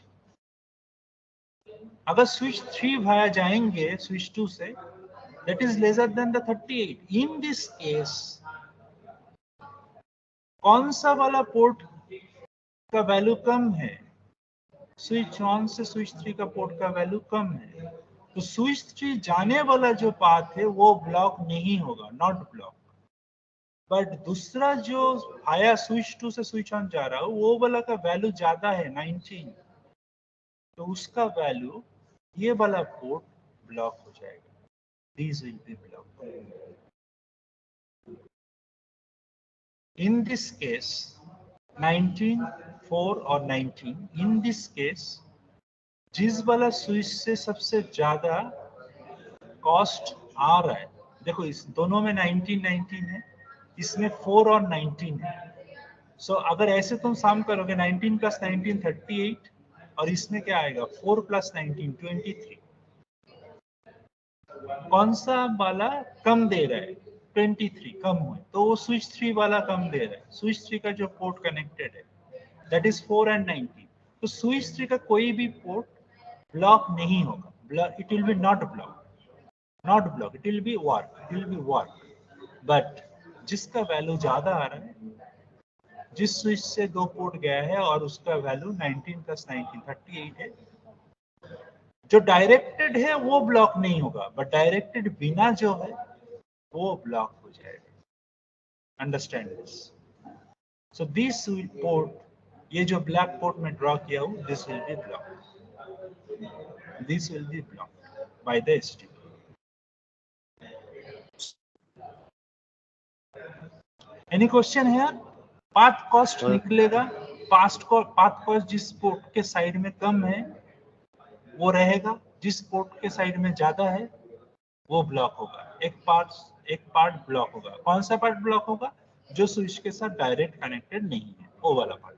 अगर switch 3 भाया जाएंगे switch 2 से, that is lesser than the 38. In this case कौन सा वाला port का value कम है, switch on से स्विच 3 का पोर्ट का वैल्यू कम है, तो स्विच 3 जाने वाला जो पाथ है वो ब्लॉक नहीं होगा, नॉट ब्लॉक। बट दूसरा जो आया स्विच 2 से स्विच ऑन जा रहा है वो वाला का वैल्यू ज्यादा है 19, तो उसका वैल्यू ये वाला पोर्ट ब्लॉक हो जाएगा, these will be blocked. In this case 19 4 और 19, in this case जिस वाला स्विच से सबसे ज्यादा कॉस्ट आ रहा है, देखो इस दोनों में 19 है, इसमें 4 और 19 है, सो अगर ऐसे तुम सम करोगे 19 प्लस 19 38 और इसमें क्या आएगा 4 प्लस 19 23, कौन सा वाला कम दे रहा है 23 कम हुए, तो वो स्विच 3 वाला कम दे रहा है, स्विच 3 का जो पोर्ट कनेक्टेड है दैट इज 4 एंड 19, तो स्विच 3 का कोई भी पोर्ट ब्लॉक नहीं होगा, it will be not block, it will be work, but जिसका वैल्यू ज्यादा आ रहा है, जिस स्विच से दो पोर्ट गया है और उसका वैल्यू 19 प्लस 19 38 है, जो डायरेक्टेड है वो ब्लॉक नहीं होगा, बट डायरेक्टेड बिना जो है वो ब्लॉक हो जाएगा। Understand this? So this port, ये जो ब्लैक पोर्ट में ड्रॉ किया हूं, this will be block by the STP। Any question है? पाथ कॉस्ट और- निकलेगा, पाथ कॉस्ट जिस पोर्ट के साइड में कम है वो रहेगा, जिस पोर्ट के साइड में ज्यादा है वो ब्लॉक होगा। एक पार्ट ब्लॉक होगा। कौन सा पार्ट ब्लॉक होगा? जो स्विच के साथ डायरेक्ट कनेक्टेड नहीं है, वो वाला पार्ट।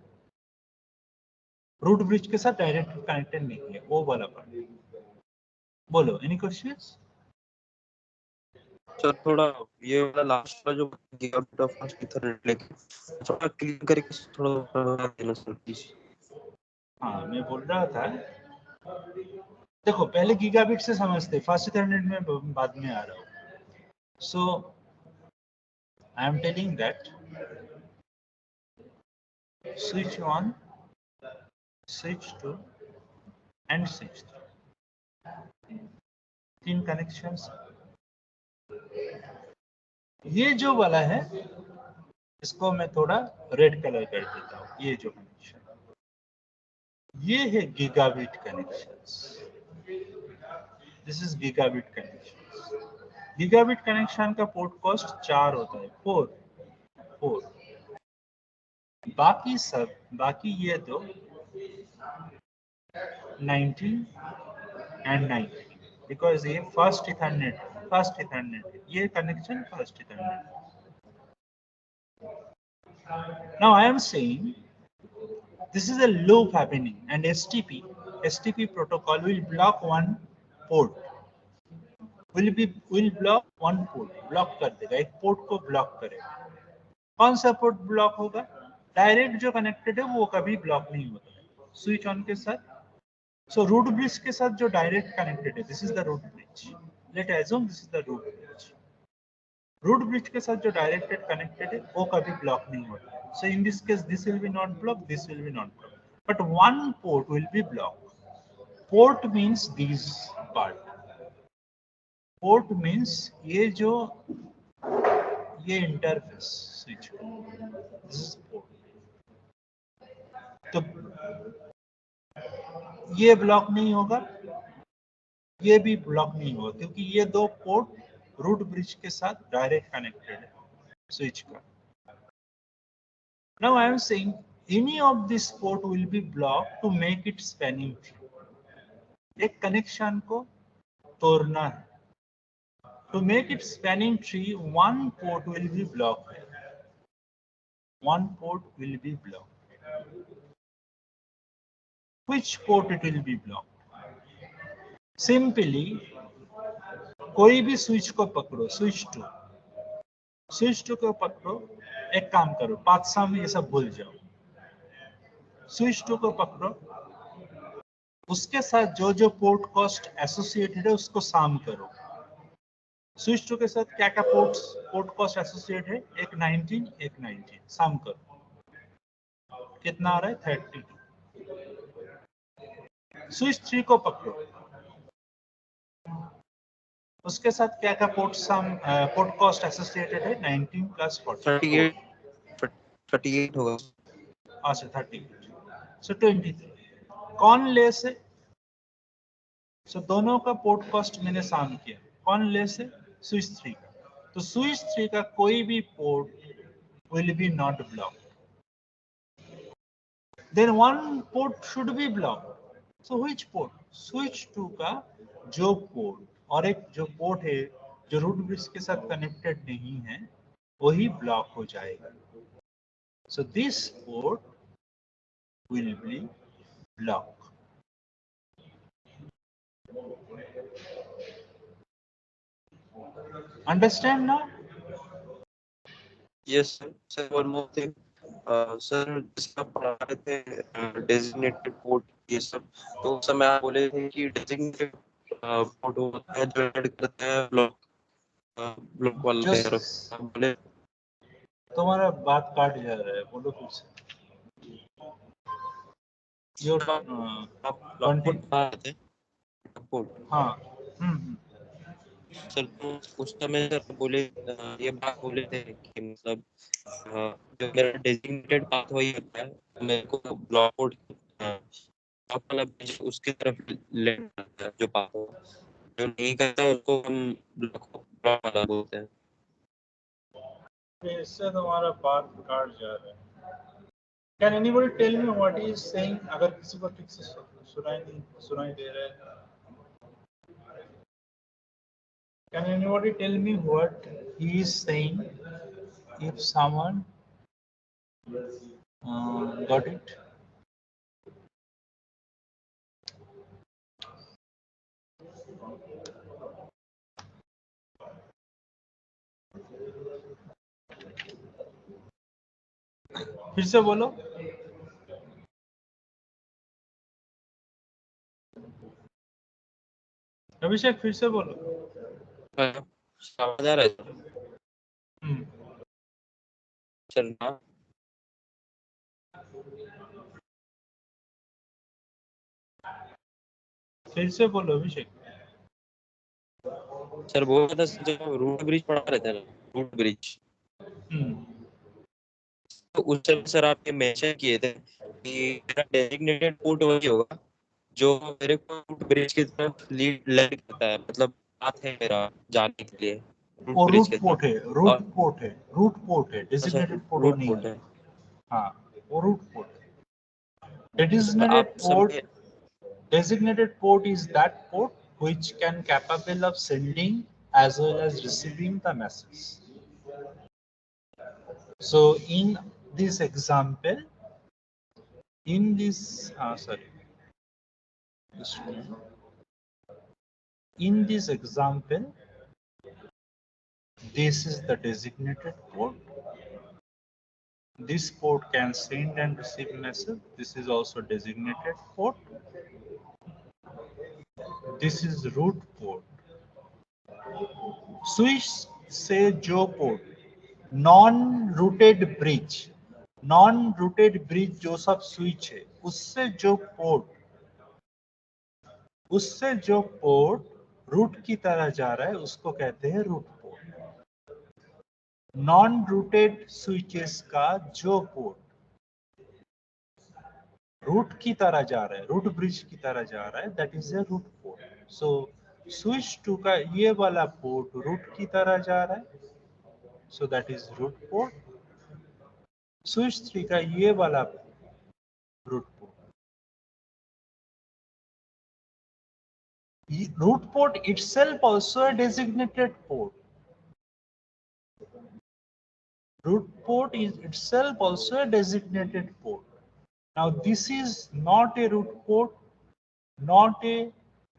रूट ब्रिज के साथ डायरेक्ट कनेक्टेड नहीं है, वो वाला पार्ट। बोलो, एनी क्वेश्चंस? सर थोड़ा ये वाला लास्ट वाला जो गीगाबिट ऑफ फास्ट इथरनेट लेके थोड़ा क्लियर करके थोड़ा देना सर प्लीज। हाँ, मैं बोल रहा था, देखो पहले गीगाबिट से समझते, फास्ट इथरनेट में बाद में आ रहा हूँ। So I am telling that switch on, switch two and switch three, 3 connections. ये जो वाला है इसको मैं थोड़ा रेड कलर कर देता हूँ। ये जो कनेक्शन, ये है gigabit connections. This is gigabit connection. Gigabit connection का पोर्ट कॉस्ट 4 होता है, 4। बाकी ये दो 19 एंड 19, बिकॉज ये फर्स्ट इथरनेट, ये connection first Ethernet. Now I am saying this is a loop happening, and STP protocol will block one port, will block one port, block कर देगा, एक पोर्ट को ब्लॉक करेगा। कौन सा पोर्ट ब्लॉक होगा? डायरेक्ट जो कनेक्टेड है वो कभी ब्लॉक नहीं होता है स्विच ऑन के साथ। सो रूट ब्रिज के साथ जो डायरेक्ट कनेक्टेड है, this is the root bridge, let assume this is the root bridge. Root bridge के साथ जो डायरेक्टेड कनेक्टेड है वो कभी ब्लॉक नहीं होता है। So in this case this will be not block, this will be not block, but one port will be blocked. Port means these part. Port means ये interface switch, this is port. तो ये block नहीं होगा, ये भी block नहीं होगा, क्योंकि ये दो पोर्ट रूट ब्रिज के साथ डायरेक्ट कनेक्टेड है स्विच का। Now I am saying any of this port will be blocked to make it spanning tree. एक कनेक्शन को तोड़ना है। To make it spanning tree, one port will be blocked. One port will be blocked. Which port it will be blocked? Simply, कोई भी switch को पकड़ो, switch to को पकड़ो, एक काम करो, पाथसा में ये सब भूल जाओ। स्विच टू को पकड़ो, उसके साथ जो जो पोर्ट कॉस्ट एसोसिएटेड है उसको साम करो। स्विच टू के साथ क्या क्या पोर्ट कॉस्ट एसोसिएटेड है? एक 19, एक 19, साम करो, कितना आ रहा है? 32। स्विच 3 को पकड़ो, उसके साथ क्या क्या पोर्ट कॉस्ट एसोसिएटेड है? 19 प्लस 38 40, 38 होगा। अच्छा 38, सो 23। कौन लेस है? सो दोनों का पोर्ट कॉस्ट मैंने साम किया। कौन लेस है? स्विच 3 का। तो स्विच 3 का कोई भी port will be not block, then one port should be blocked. So which port? Switch 2 का जो पोर्ट, और एक जो पोर्ट है जो रूट ब्रिज के साथ कनेक्टेड नहीं है, वही ब्लॉक हो जाएगा। So this port will be blocked. Understand now? Yes sir, one more thing sir, जिसका पढ़ा रहे थे डेजिग्नेटेड पोर्ट ये सब, तो उस समय आप बोले थे कि डेजिग्नेटेड पोर्ट होता है जो ऐड करते हैं ब्लॉक वाला जो लेयर। आप बोले तुम्हारा बात काट जा रहा है, बोलो फिर से। Your आप ब्लॉक पोर्ट पढ़ा रहे थे पोर्ट। हाँ, सर तो उस समय सर बोले ये बात बोले थे कि मतलब जो मेरा डेजिग्नेटेड पाथ वही होता है, तो मेरे को ब्लॉक पोर्ट ब्लॉक वाला पेज उसकी तरफ ले जाता है जो पाथ हो, जो नहीं करता उसको हम ब्लॉक वाला बोलते हैं। फिर इससे तुम्हारा बात काट जा रहा है। Can anybody tell me what he is saying? अगर किसी को ठीक से सुनाई दे रहा है, can anybody tell me what he is saying? If someone got it? फिर से बोलो। अभिषेक फिर से बोलो। समझ आ रहा है सर? हम्म, चलना फिर से बोलो अभिषेक। सर वो था जो रूट ब्रिज पढ़ा रहे थे ना, रूट ब्रिज, हम्म, तो उस समय सर आप ये मेंशन किए थे कि मेरा डेजिग्नेटेड पोर्ट वही होगा जो मेरे को रूट ब्रिज की तरफ लीड करता है, मतलब पाथ है मेरा जाने के लिए रूट वो ब्रिज रूट की पोर्ट तरफ। है, रूट और पोर्ट है, रूट पोर्ट है, अच्छा, डेजिग्नेटेड पोर्ट वो रूट नहीं पोर्ट है। है। हाँ, वो रूट पोर्ट है। तो सर Designated आप port, समय designated port is that port which can capable of sending as well as receiving the message. So in this example, in this in this example, this is the designated port. This port can send and receive message. This is also designated port. This is root port. Switch से जो port non rooted bridge जो सब switch है, उससे जो port root की तरह जा रहा है उसको कहते हैं root port. Non rooted switches का जो पोर्ट रूट की तरह जा रहा है, रूट ब्रिज की तरह जा रहा है, that is a root port. So switch 2 का ये वाला पोर्ट रूट की तरह जा रहा है, so that is root port. Switch 3 का ये वाला root port. Root port itself also a designated port. Root port is itself also a designated port. Now this is not a root port, not a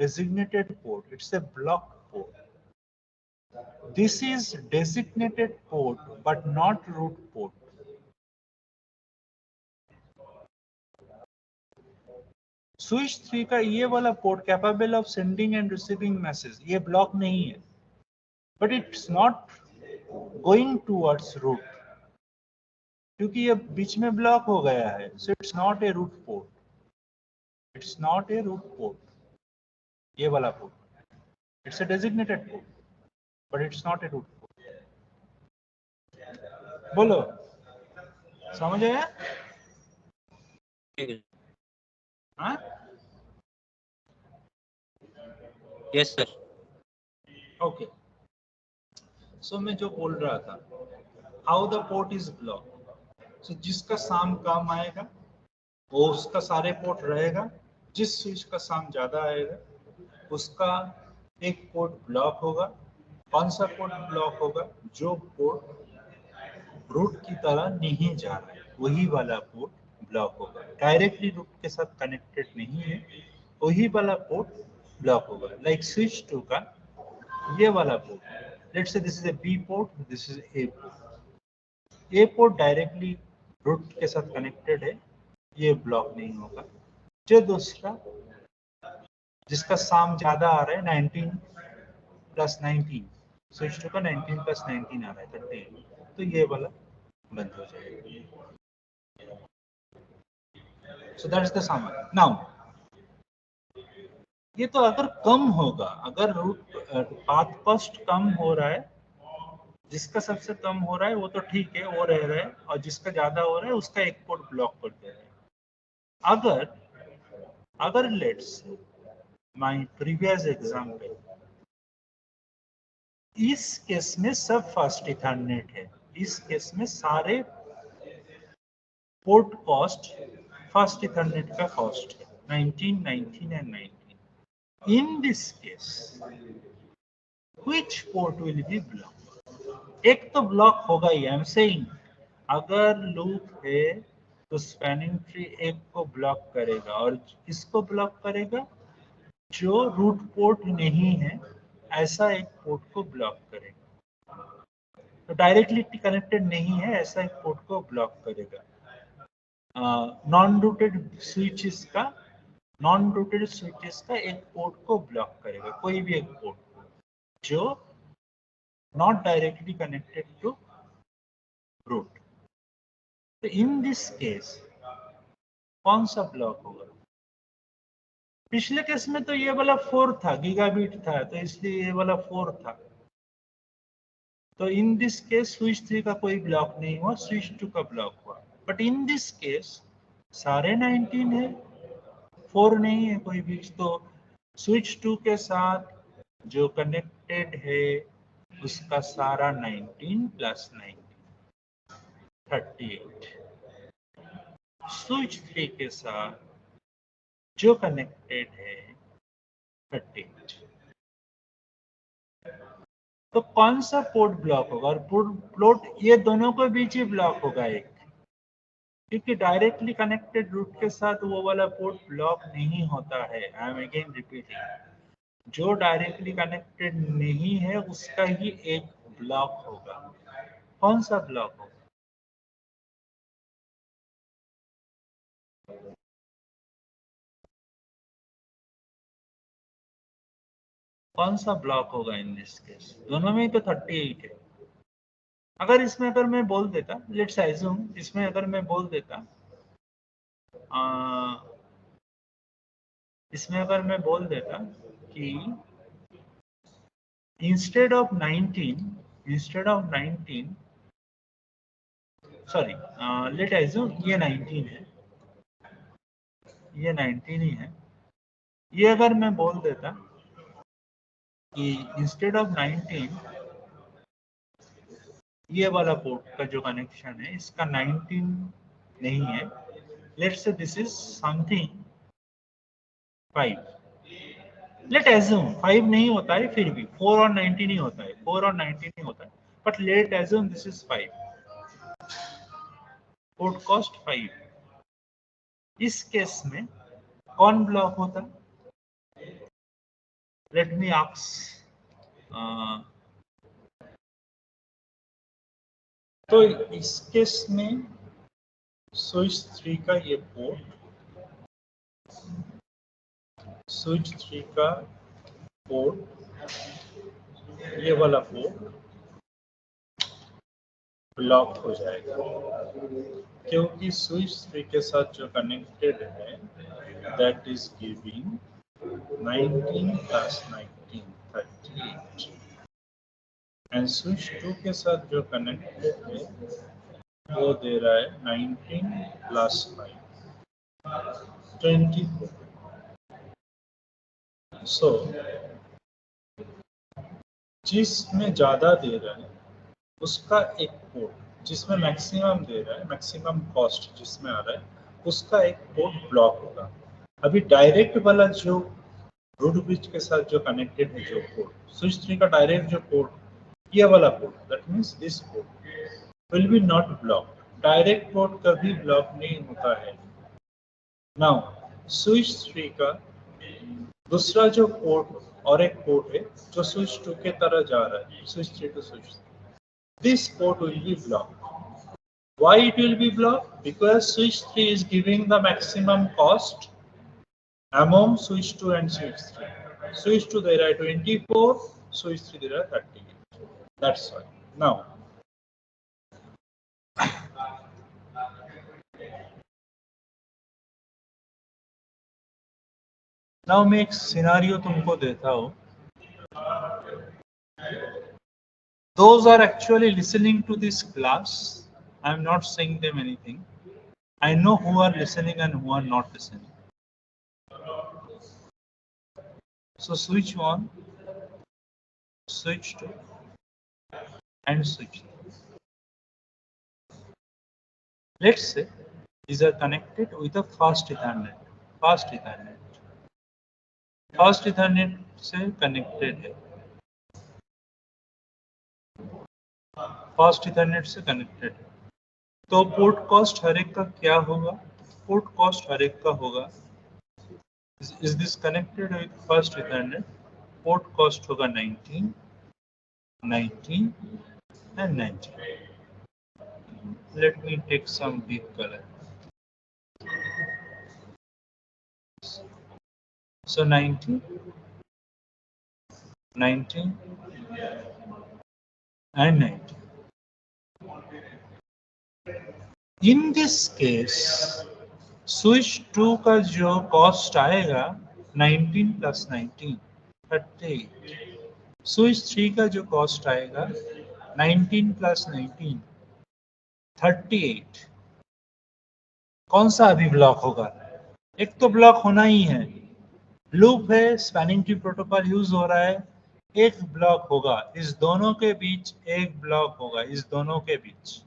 designated port. It's a block port. This is designated port but not root port. Switch 3 का ये वाला port capable of sending and receiving message, ये block नहीं है, but it's not going towards root, क्योंकि ये बीच में ब्लॉक हो गया है। So it's not a root port, it's not a root port. ये वाला port it's a designated port but it's not a root port. बोलो, समझ आया? ठीक है। हाँ, यस सर। ओके। सो मैं जो बोल रहा था, how the port is block. So जिसका साम कम आएगा वो उसका सारे पोर्ट रहेगा, जिस स्विच का साम ज्यादा आएगा उसका एक पोर्ट ब्लॉक होगा। कौन सा पोर्ट ब्लॉक होगा? जो पोर्ट रूट की तरह नहीं जा रहा है वही वाला पोर्ट ब्लॉक होगा। डायरेक्टली रूट के साथ कनेक्टेड नहीं है वही वाला पोर्ट ब्लॉक होगा। लाइक स्विच 2 का ये वाला port, let's say this is A B port, this is A port. A port directly root के साथ कनेक्टेड है, ये ब्लॉक नहीं होगा। जो दूसरा जिसका साम ज्यादा आ रहा है 19 प्लस 19, स्विच 2 का 19 प्लस 19 आ रहा है 30, तो ये वाला बंद हो जाएगा। So that is the sum. Now ये तो अगर कम होगा, अगर रूट पाथ कॉस्ट कम हो रहा है, जिसका सबसे कम हो रहा है वो तो ठीक है, वो रह रहा है, और जिसका ज्यादा हो रहा है उसका एक पोर्ट ब्लॉक कर दे रहा है। अगर अगर लेट्स माय प्रीवियस एग्जांपल, इस केस में सब फास्ट इथरनेट है, इस केस में सारे पोर्ट कॉस्ट फर्स्ट इथरनेट का कॉस्ट है 19, 19 and 19. In this case which port will be block? एक तो ब्लॉक होगा ही. आई एम सेइंग अगर लूप है तो स्पैनिंग ट्री एक को ब्लॉक करेगा और किसको ब्लॉक करेगा? जो रूट पोर्ट नहीं है ऐसा एक पोर्ट को ब्लॉक करेगा. तो डायरेक्टली कनेक्टेड नहीं है ऐसा एक पोर्ट को ब्लॉक करेगा. नॉन रूटेड स्विचेस का एक पोर्ट को ब्लॉक करेगा, कोई भी एक पोर्ट जो not directly connected to root. तो इन दिस केस कौन सा ब्लॉक होगा? पिछले केस में तो ये वाला 4 था, गीगाबिट था, तो इसलिए ये वाला 4 था. तो इन दिस केस स्विच 3 का कोई ब्लॉक नहीं हुआ, स्विच 2 का ब्लॉक हुआ. बट इन दिस केस सारे 19 है, 4 नहीं है कोई भी. तो स्विच 2 के साथ जो कनेक्टेड है उसका सारा 19 प्लस 19 38. स्विच 3 के साथ जो कनेक्टेड है 38. तो कौन सा पोर्ट ब्लॉक होगा? और पोर्ट ये दोनों के बीच ही ब्लॉक होगा एक, क्योंकि डायरेक्टली कनेक्टेड रूट के साथ वो वाला पोर्ट ब्लॉक नहीं होता है. आई एम अगेन रिपीटिंग, जो डायरेक्टली कनेक्टेड नहीं है उसका ही एक ब्लॉक होगा. कौन सा ब्लॉक होगा? कौन सा ब्लॉक होगा इन दिस केस? दोनों में ही तो 38 है. अगर इसमें अगर मैं बोल देता, लेट्स अज्यूम इसमें अगर मैं बोल देता इसमें अगर मैं बोल देता कि instead of 19 sorry let assume ये 19 है, ये 19 ही है. ये अगर मैं बोल देता कि इंस्टेड ऑफ 19 ये वाला पोर्ट का जो कनेक्शन है इसका 19 नहीं है, let's say this is something 5. Late assume 5 नहीं होता है, फिर भी 4 और 19 ही होता है, 4 और 19 ही होता है. But let assume this is 5, port cost 5. इस केस में कौन ब्लॉक होता? Let me ask. तो इस केस में स्विच 3 का ये पोर्ट, स्विच 3 का पोर्ट, ये वाला पोर्ट ब्लॉक हो जाएगा, क्योंकि स्विच 3 के साथ जो कनेक्टेड है that is giving 19 plus 19 38. And switch 2 के साथ जो कनेक्टेड है वो दे रहा है 19 प्लस 5 24. सो जिसमें ज्यादा दे रहा है उसका एक पोर्ट, जिसमें मैक्सिमम दे रहा है, मैक्सिमम कॉस्ट जिसमें आ रहा है उसका एक पोर्ट ब्लॉक होगा. अभी डायरेक्ट वाला जो रूट ब्रिज के साथ जो कनेक्टेड है जो पोर्ट, स्विच 3 का डायरेक्ट जो पोर्ट, ये वाला port, that means this port will be not block. Direct port कभी ब्लॉक नहीं होता है. नाउ स्विच 3 का दूसरा जो पोर्ट और एक पोर्ट है जो स्विच 2 के तरह जा रहा है, switch 3 to switch 3, this port will be blocked. Why it will be blocked? Because switch 3 is giving the maximum cost among switch 2 and switch 3. Switch 2 there are 24, switch 3 there are 38. That's why. Now मैं एक scenario तुमको देता हूँ. Those are actually listening to this class. I am not saying them anything. I know who are listening and who are not listening. So switch on, switch 2 and switch 3. Let's say these are connected with a fast Ethernet. Fast Ethernet. Fast Ethernet से connected है. Fast Ethernet से connected है. तो port cost हर एक का क्या होगा? पोर्ट कॉस्ट हर एक का होगा. Is this connected with fast Ethernet? Port cost होगा 19, 19 and 19. Let me take some deep color. So 19, 19 and 19. In this case, switch 2 का जो कॉस्ट आएगा 19 plus 19, 38. स्विच 3 का जो कॉस्ट आएगा 19 plus 19, 38. कौन सा अभी ब्लॉक होगा? एक तो ब्लॉक होना ही है. लूप है, स्पैनिंग ट्री प्रोटोकॉल यूज हो रहा है, एक ब्लॉक होगा. इस दोनों के बीच एक ब्लॉक होगा. इस दोनों के बीच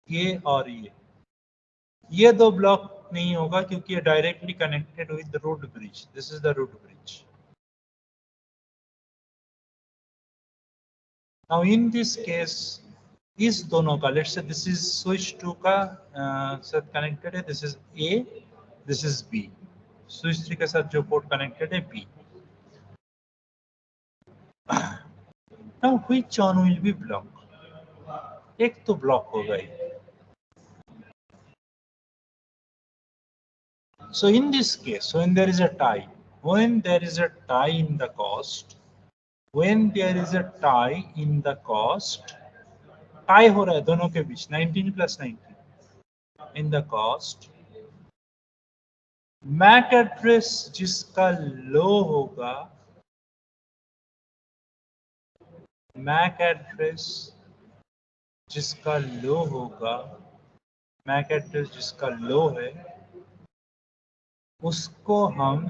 ये और ये दो ब्लॉक नहीं होगा क्योंकि ये directly connected with the root bridge. This is the root bridge. Now in this case इस दोनों का, let's say this is switch 2 का साथ कनेक्टेड है. This is A, this is B. Switch 3 के साथ जो पोर्ट कनेक्टेड है B. Now which one will be block? एक तो ब्लॉक होगा ही. So in this case, when there is a tie, when there is a tie in the cost, when there is a tie in the cost, tie हो रहा है दोनों के बीच 19 plus 19 in the cost. MAC address जिसका लो होगा, MAC address जिसका लो होगा, MAC address जिसका लो है, उसको हम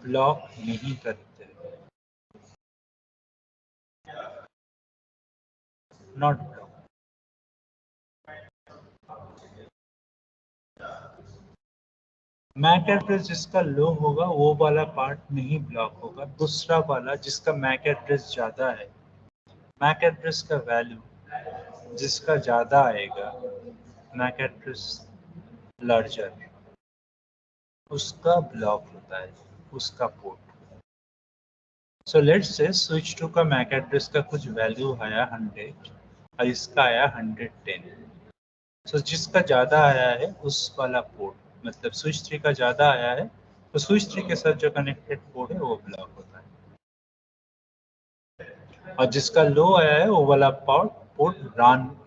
ब्लॉक नहीं करते. Not block. मैक एड्रेस जिसका लो होगा वो वाला पार्ट नहीं ब्लॉक होगा. दूसरा वाला जिसका मैक एड्रेस ज्यादा है, मैक एड्रेस का वैल्यू जिसका ज्यादा आएगा, मैक एड्रेस लार्जर, उसका ब्लॉक होता है, उसका port. So let's say switch 2 का मैक एड्रेस का कुछ वैल्यू आया 100 और इसका आया 110. सो जिसका ज्यादा आया है उस वाला पोर्ट, मतलब स्विच 3 का ज्यादा आया है तो स्विच 3 के साथ जो कनेक्टेड पोर्ट है वो ब्लॉक होता है. और जिसका लो आया है वो वाला पोर्ट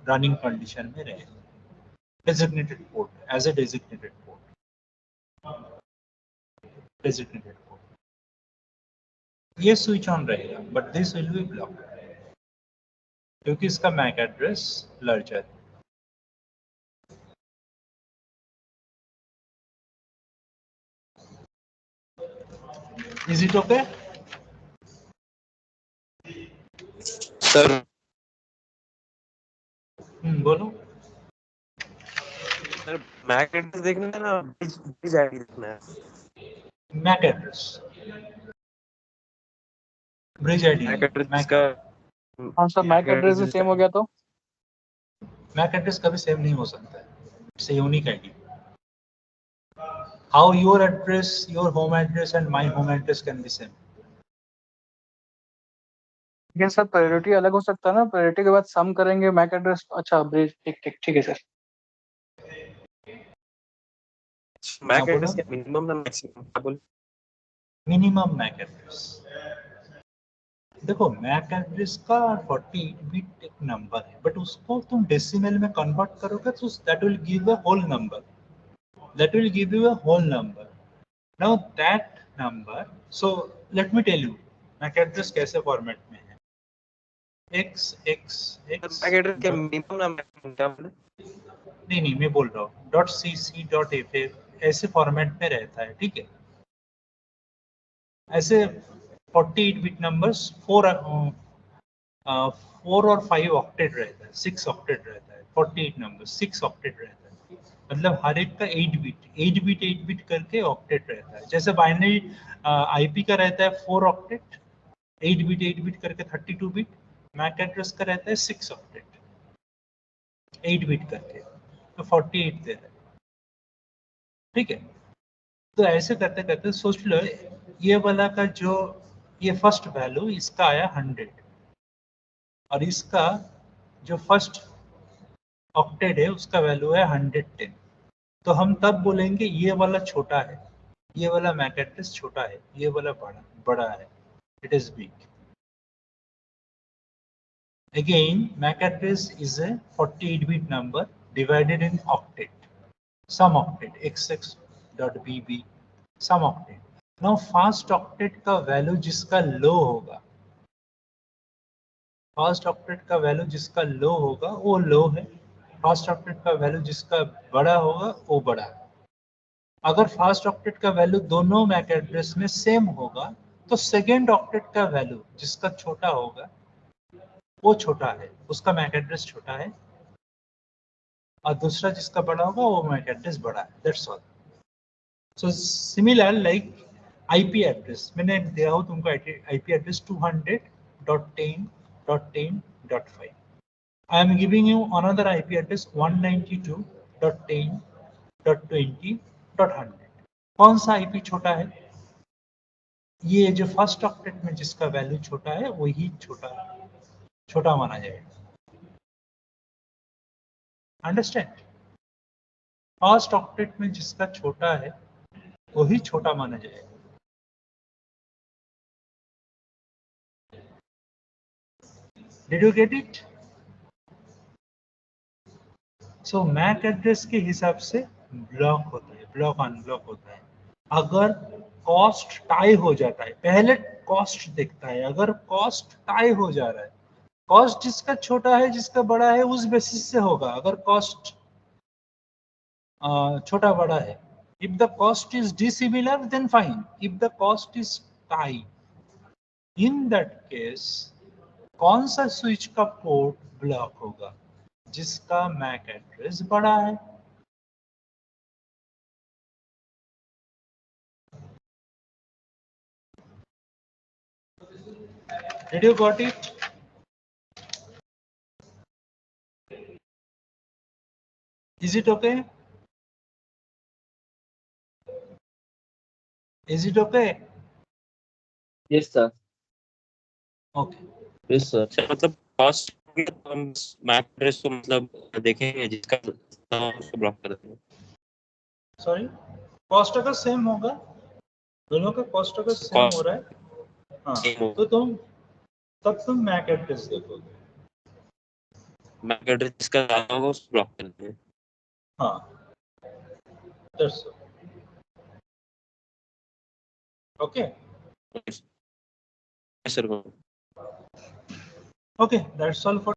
रनिंग कंडीशन में रहेगा. Designated port, as a designated port, designated port. ये स्विच ऑन रहेगा but this will be block क्योंकि इसका मैक एड्रेस लार्जर है. Is it okay? सर बोलो. सर मैक एड्रेस देखना है ना, ब्रिज आईडी देखना है. MAC address, bridge ID, MAC address का हाँ सर, मैक एड्रेस भी सेम हो गया तो मैक एड्रेस कभी सेम नहीं हो सकता है. It's a unique ID. How your address, your home address and my home address can be same? लेकिन सर प्रायोरिटी अलग हो सकता है ना. प्रायोरिटी के बाद सम करेंगे मैक एड्रेस. अच्छा ब्रिज, ठीक ठीक ठीक है सर. मैक एड्रेस का मिनिमम ना मैक्सिमम क्या बोल? Minimum MAC address. देखो मैक एड्रेस का 48 बिट एक नंबर है बट उसको तुम डेसिमल में कन्वर्ट करोगे तो that will give a whole number. That will give you a whole number. Now that number, so let me tell you, MAC address कैसे फॉर्मेट में है. x x x. MAC address का minimum ना maximum क्या बोले? नहीं मैं बोल रहा हूँ .cc.ff ऐसे फॉर्मेट में रहता है. ठीक है, ऐसे 48 बिट नंबर्स 4 4 और 5 ऑक्टेट रहता है, 6 ऑक्टेट रहता है, 48 नंबर 6 ऑक्टेट रहता है, मतलब हर एक का 8 बिट करके ऑक्टेट रहता है। जैसे बाइनरी आईपी का रहता है 4 ऑक्टेट, 8 बिट करके 32 बिट, मैक एड्रेस का रहता है 6 ऑक्टेट 8 बिट करके, तो 48 दे रहा है, ठीक है। तो ऐसे करते करते सोच लो, ये वाला का जो ये फर्स्ट वैल्यू इसका आया 100 और इसका जो फर्स्ट ऑक्टेट है उसका वैल्यू है 110, तो हम तब बोलेंगे ये वाला छोटा है, ये वाला मैक एड्रेस छोटा है, ये वाला बड़ा बड़ा है, it is big. Again, MAC address is a 48-bit number divided in octet, some octet, xx.bb, some octet. Now, fast octet का वैल्यू जिसका लो होगा, फास्ट ऑक्टेट का वैल्यू जिसका लो होगा वो लो है, फास्ट ऑक्टेट का वैल्यू जिसका बड़ा होगा वो बड़ा है। अगर फास्ट ऑक्टेट का वैल्यू दोनों मैक एड्रेस में सेम होगा तो सेकेंड ऑक्टेट का वैल्यू जिसका छोटा होगा वो छोटा है, उसका मैक एड्रेस छोटा है, और दूसरा जिसका बड़ा होगा वो मैक एड्रेस बड़ा है, that's all. So similar like IP address, मैंने दिया हूँ तुमको IP address 200.10.10.5, I am giving you another IP address 192.10.20.100। कौन सा IP छोटा है? ये जो फर्स्ट ऑक्टेट में जिसका वैल्यू छोटा है वही छोटा माना जाएगा। अंडरस्टैंड? फर्स्ट ऑक्टेट में जिसका छोटा है वही छोटा माना जाएगा। Did you get it? So MAC address के हिसाब से ब्लॉक होता है, ब्लॉक अनब्लॉक होता है। अगर कॉस्ट टाई हो जाता है, पहले कॉस्ट देखता है, अगर कॉस्ट टाई हो जा रहा है, कॉस्ट जिसका छोटा है जिसका बड़ा है उस बेसिस से होगा। अगर कॉस्ट छोटा बड़ा है, if the cost is dissimilar then fine, if the cost is tie, in that case कौन सा स्विच का पोर्ट ब्लॉक होगा? जिसका मैक एड्रेस बड़ा है। Did you got it? Is it okay? Is it okay? Yes, sir. Okay. Yes, sir. अच्छा, मतलब cost तो हम मैक एड्रेस को मतलब देखेंगे जिसका उसको ब्लॉक कर देंगे। Sorry. कॉस्ट अगर सेम होगा, दोनों का कॉस्ट अगर सेम हो रहा है, हाँ, तो तुम मैक एड्रेस देखोगे। मैक एड्रेस जिसका ज्यादा होगा उसको ब्लॉक कर देंगे। हाँ, that's all. Okay. Sir Okay, that's all for